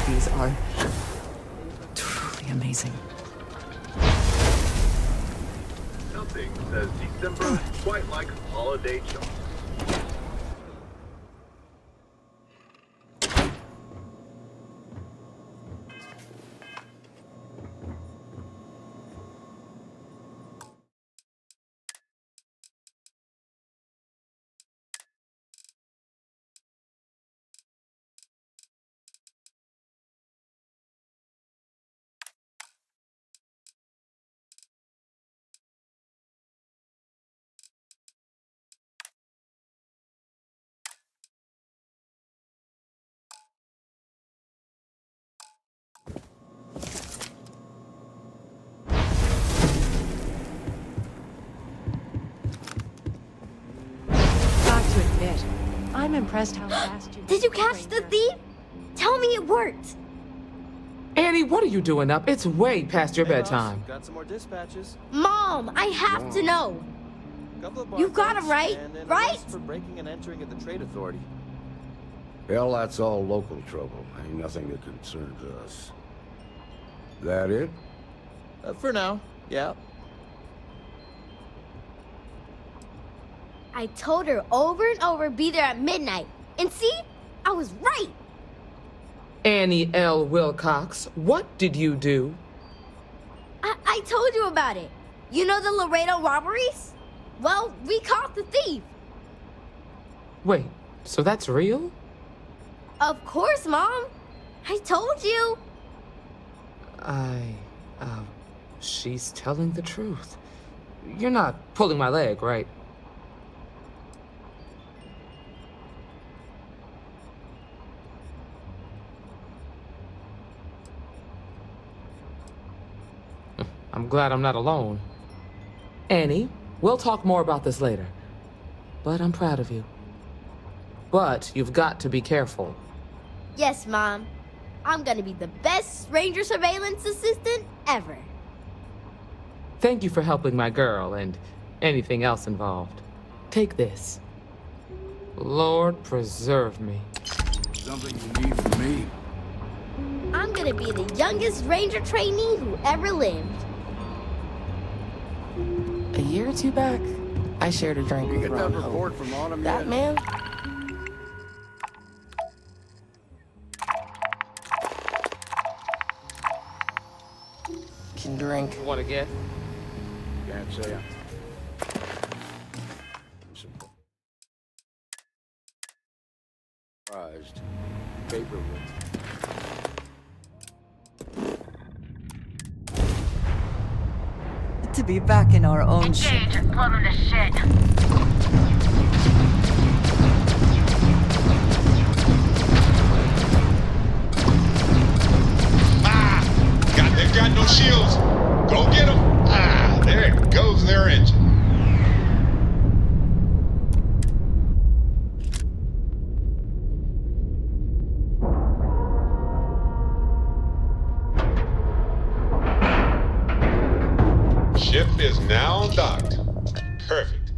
These are truly amazing. Something says December quite like holiday chocolate. I'm impressed how fast you... Did you catch the thief? Tell me it worked. Annie, what are you doing up? It's way past your bedtime. Got some more dispatches. Mom, I have to know. You got him right, right? For breaking and entering at the Trade Authority. Hell, that's all local trouble. Ain't nothing that concerns us. That it? For now, yeah. I told her over and over be there at midnight. And see? I was right. Annie L. Wilcox, what did you do? I told you about it. You know the Laredo robberies? Well, we caught the thief. Wait, so that's real? Of course, Mom. I told you. She's telling the truth. You're not pulling my leg, right? I'm glad I'm not alone. Annie, we'll talk more about this later. but I'm proud of you. But you've got to be careful. Yes, Mom. I'm gonna be the best ranger surveillance assistant ever. Thank you for helping my girl and anything else involved. Take this. Lord preserve me. Something you need from me? I'm gonna be the youngest ranger trainee who ever lived. A year or two back, I shared a drink with Ron Ho. From Autumn That yet? man? Can drink. Want to get? Can't say I'm surprised. Paperwork. To be back in our own ship. Engage and plumb the shit. They've got no shields. Go get them. There goes their engine. Ship is now docked. Perfect.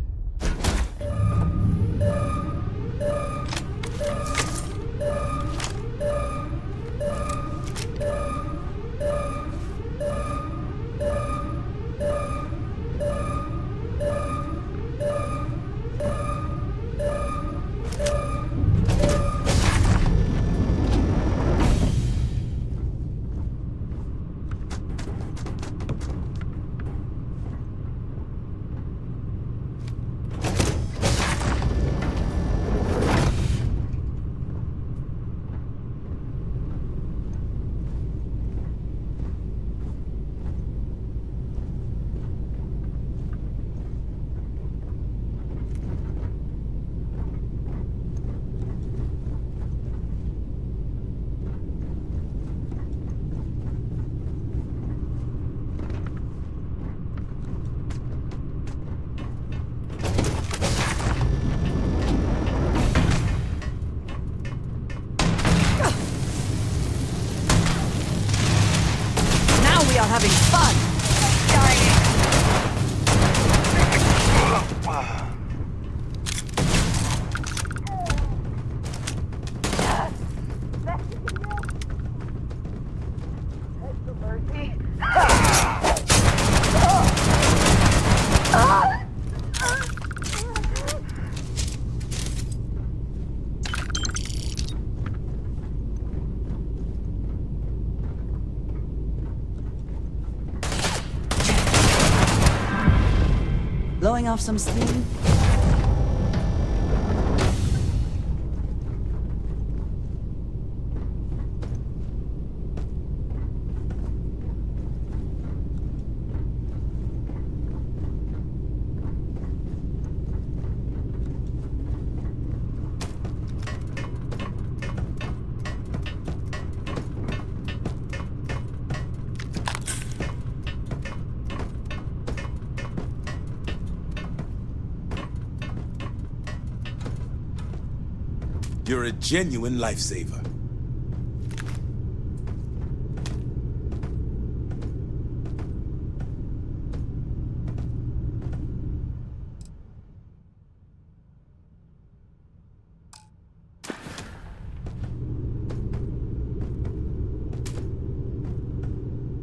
We are having fun. Blowing off some steam? You're a genuine lifesaver.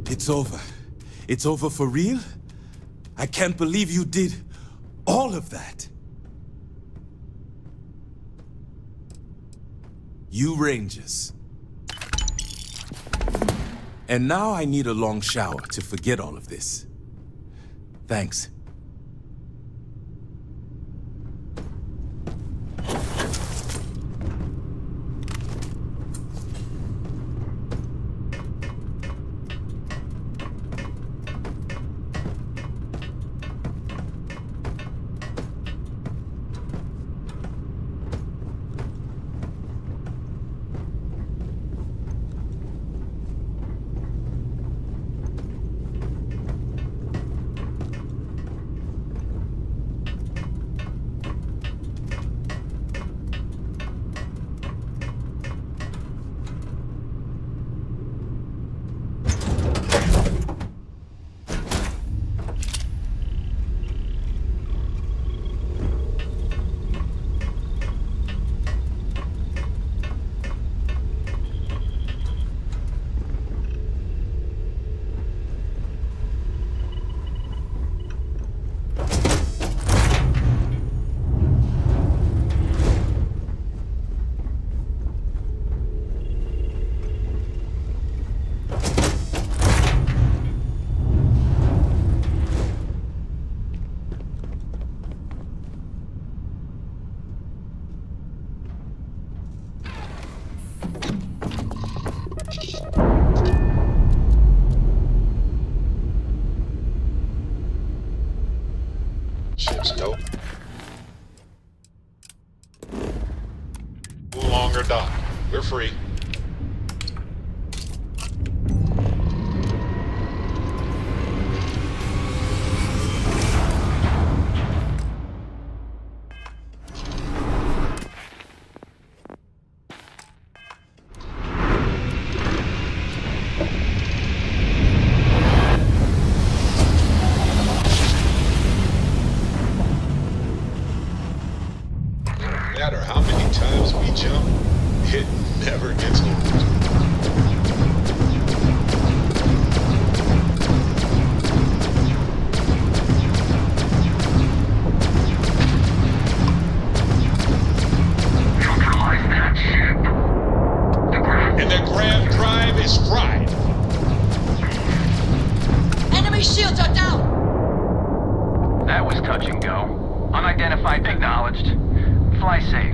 It's over. It's over for real? I can't believe you did all of that. You Rangers. And now I need a long shower to forget all of this. Thanks. dope. No longer dock. We're free. No matter how many times we jump, it never gets old. Neutralize that ship. And the Grand Drive is fried. Enemy shields are down! That was touch and go. Unidentified acknowledged. Fly safe.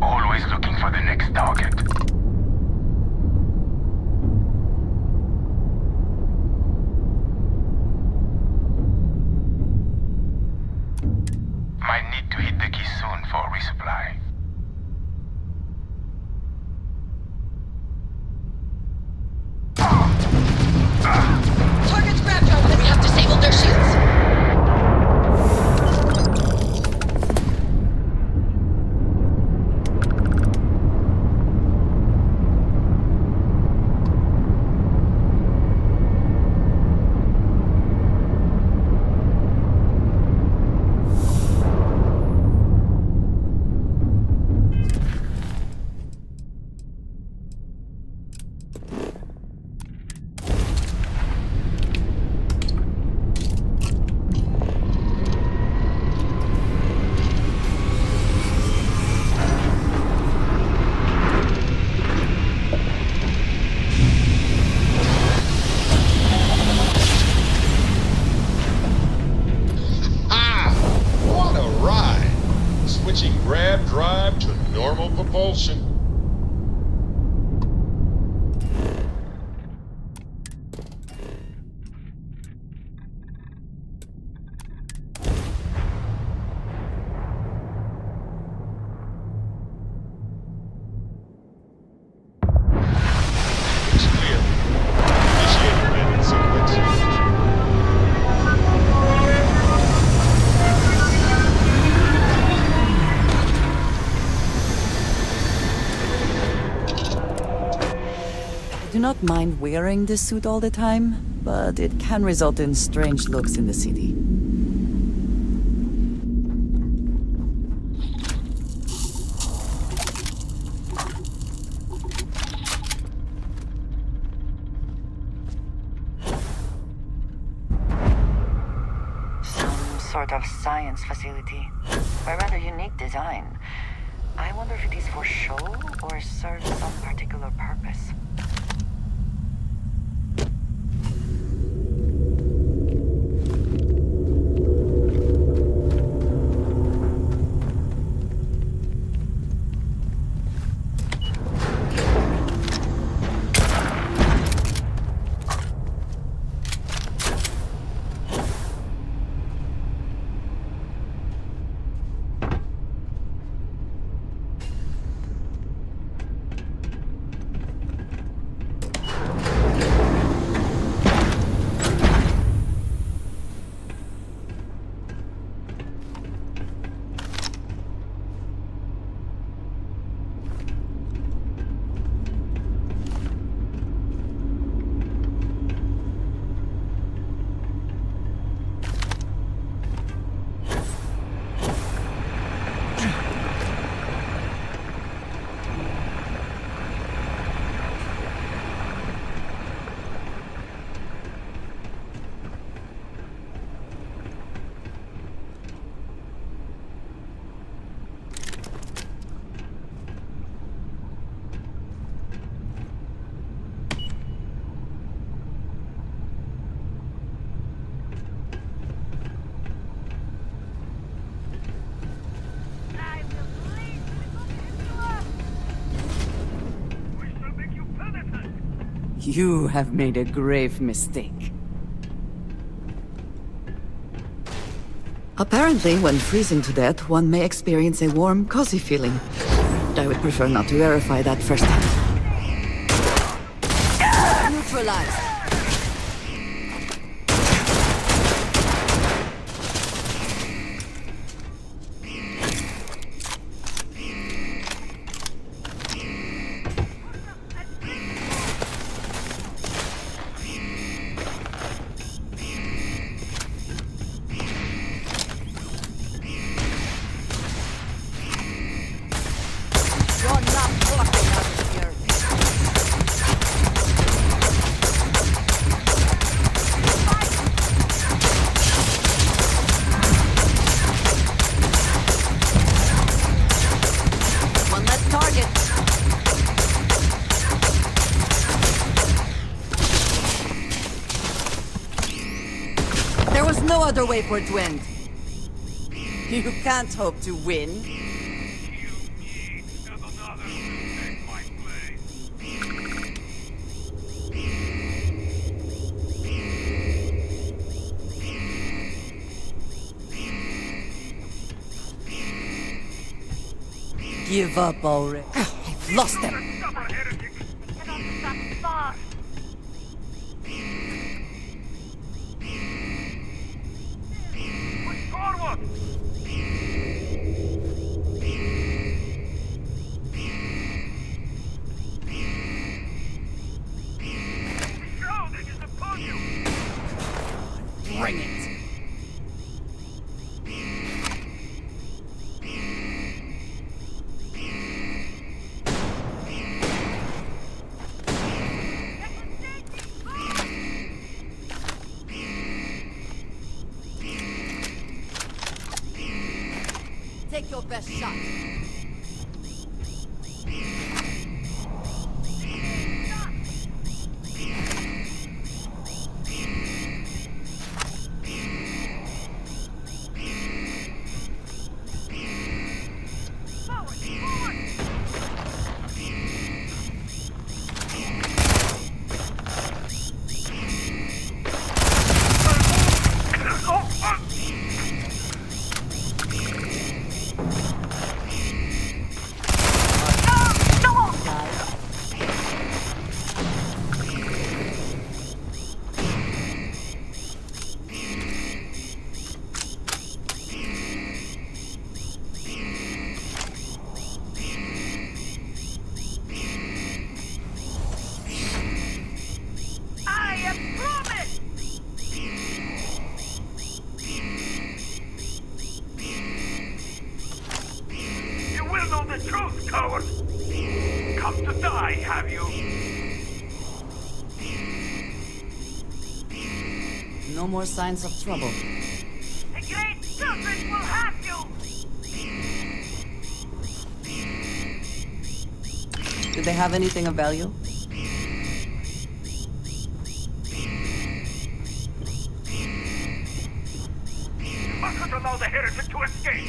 Always looking for the next target. Might need to hit the key soon for a resupply. Target's grabbed her, but we have disabled their shields. What a ride! Switching grab drive to normal propulsion. Looks clear. Initiate landing sequence. I do not mind wearing this suit all the time, but it can result in strange looks in the city. Some sort of science facility. A rather unique design. I wonder if it is for show or serves some particular purpose. You have made a grave mistake. Apparently, when freezing to death, one may experience a warm, cozy feeling. I would prefer not to verify that firsthand. Neutralized. One less target. There was no other way for it to end. You can't hope to win. Give up already. I've lost them. Bring it. Take your best shot. No more signs of trouble. The great serpent will have you! Did they have anything of value? You mustn't allow the heretic to escape!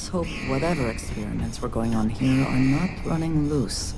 hope whatever experiments were going on here are not running loose.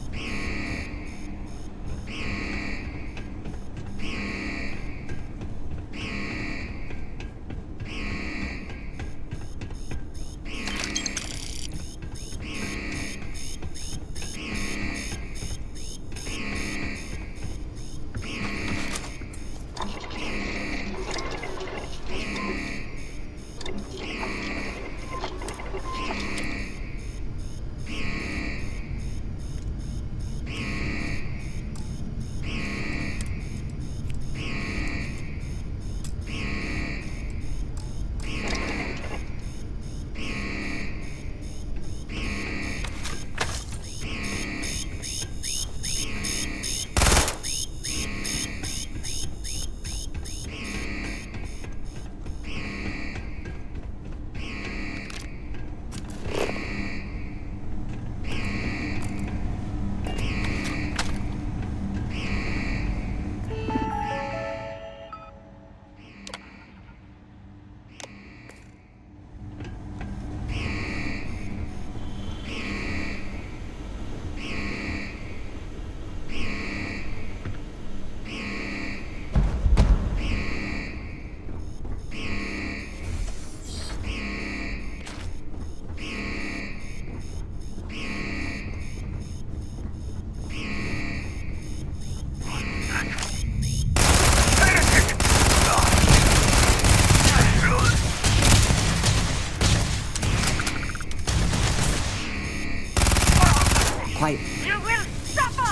Quiet. You will suffer!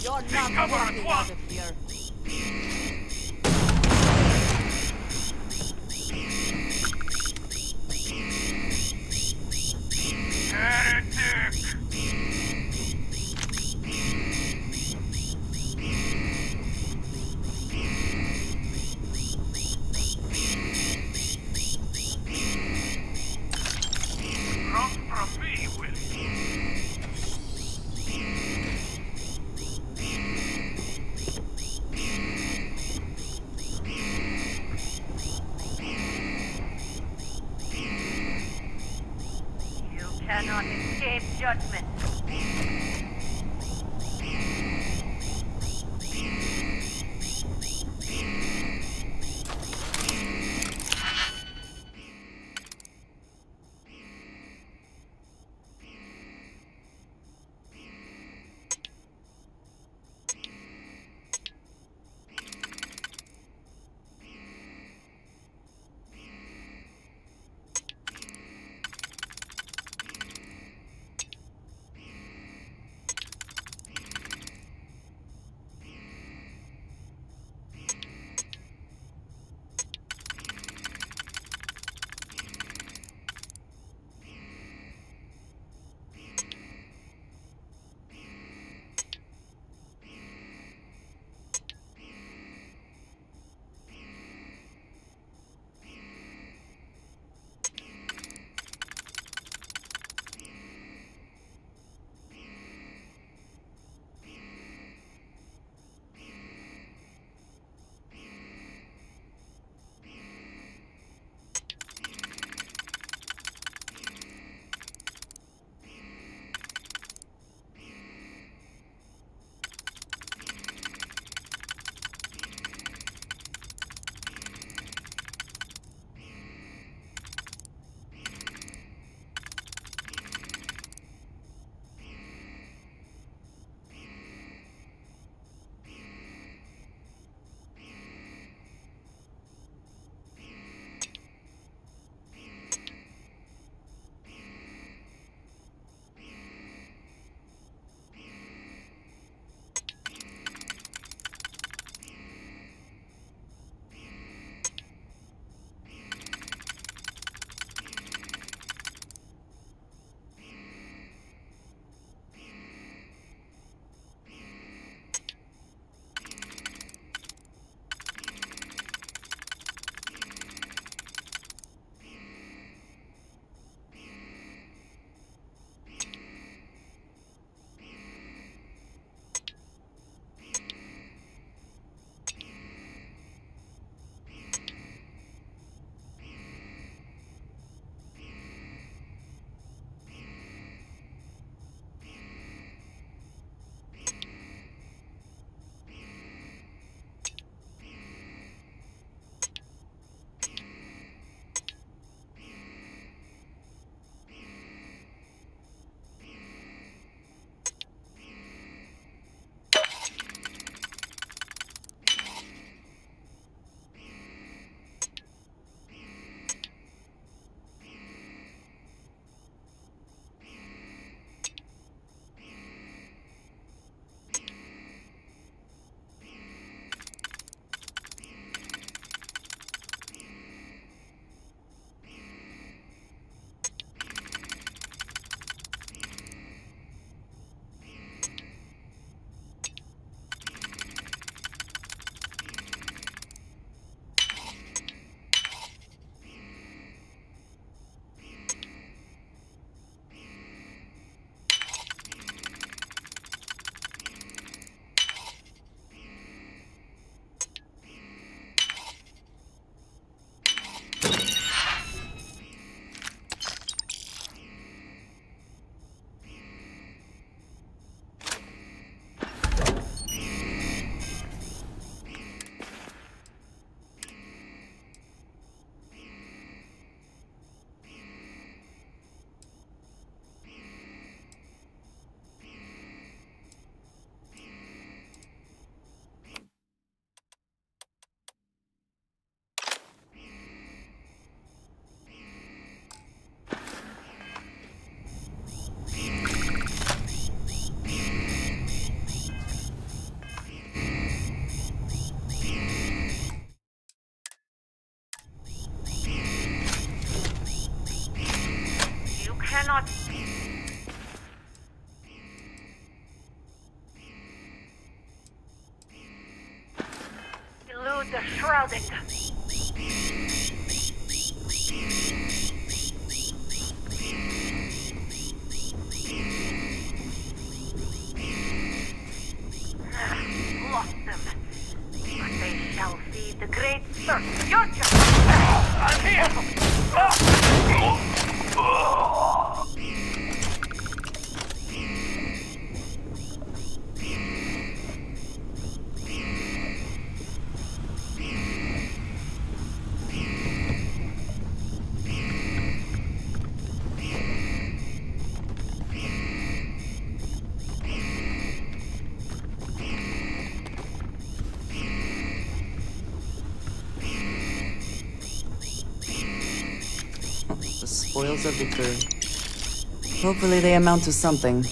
You're not walking out of here. Cannot escape judgment. building. Lost them. But they shall feed the great thirst. Your turn. I'm here. The spoils of victory. Hopefully they amount to something.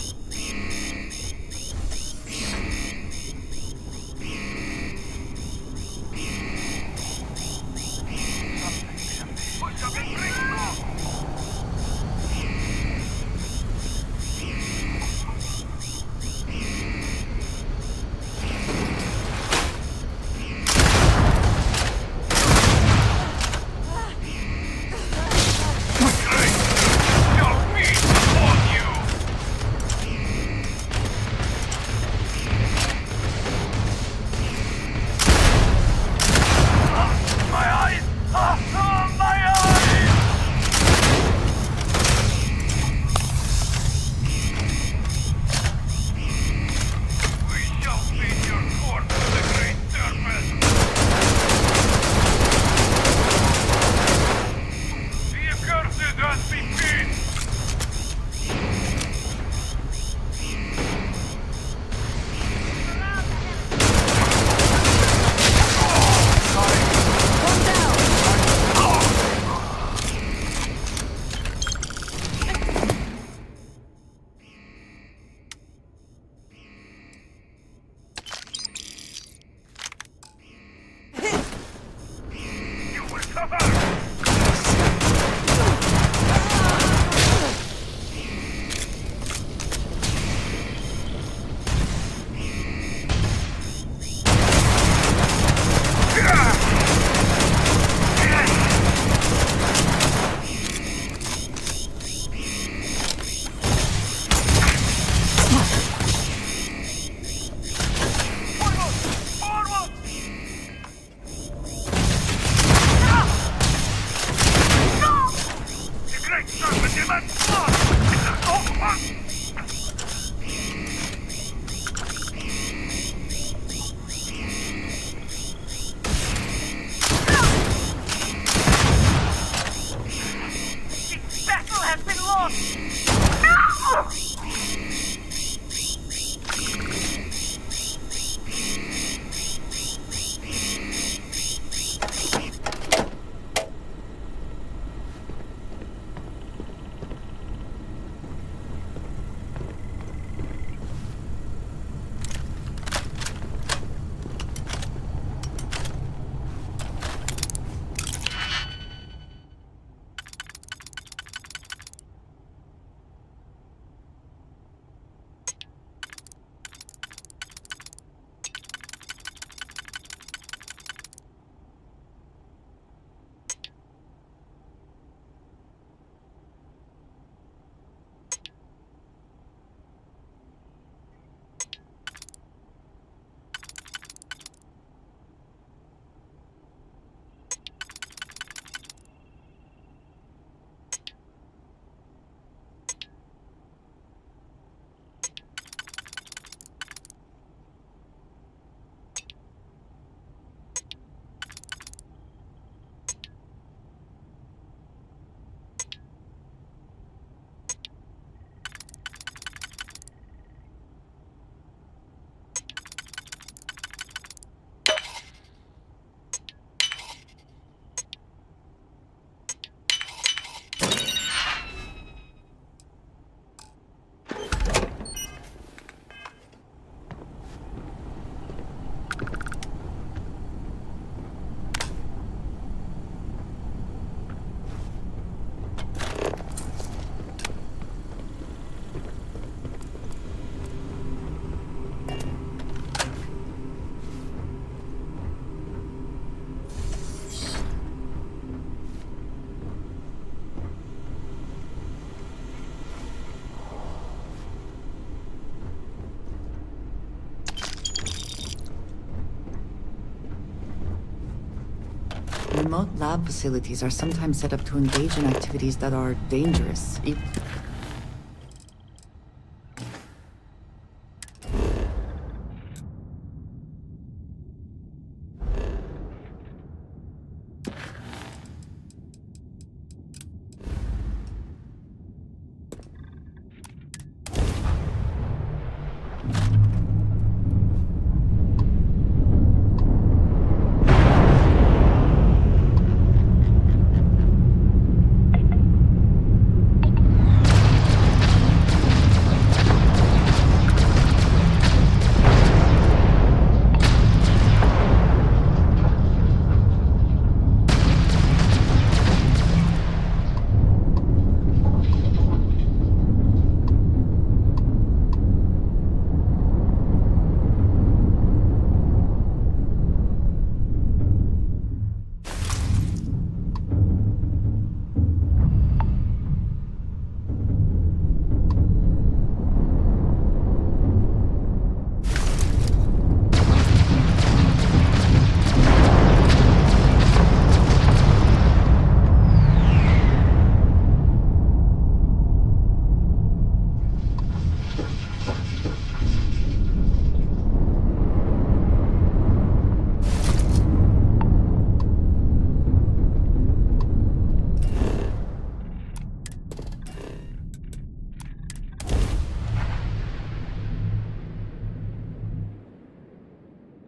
Remote lab facilities are sometimes set up to engage in activities that are dangerous.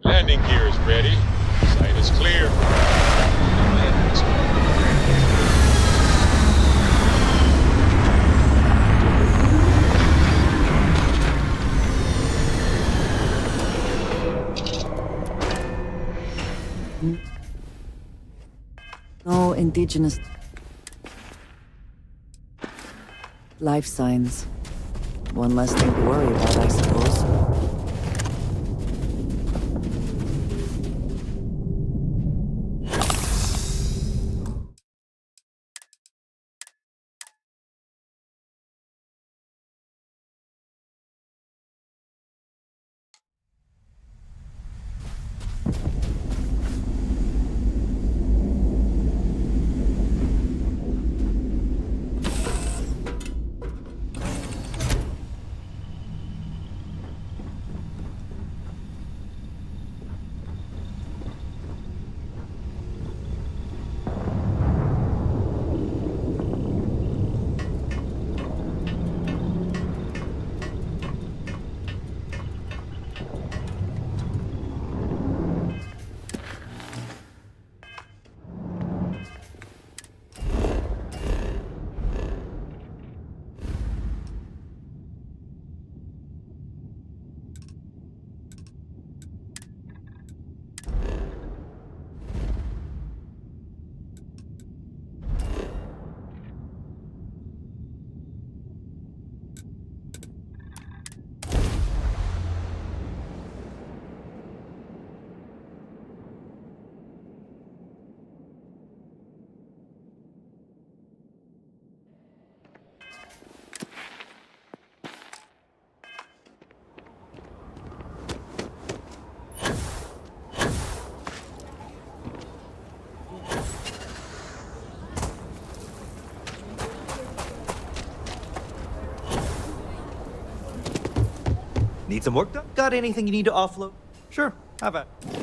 Landing gear is ready. Sight is clear. No indigenous life signs. One less thing to worry about, I suppose. Need some work done? Got anything you need to offload? Sure, have at it.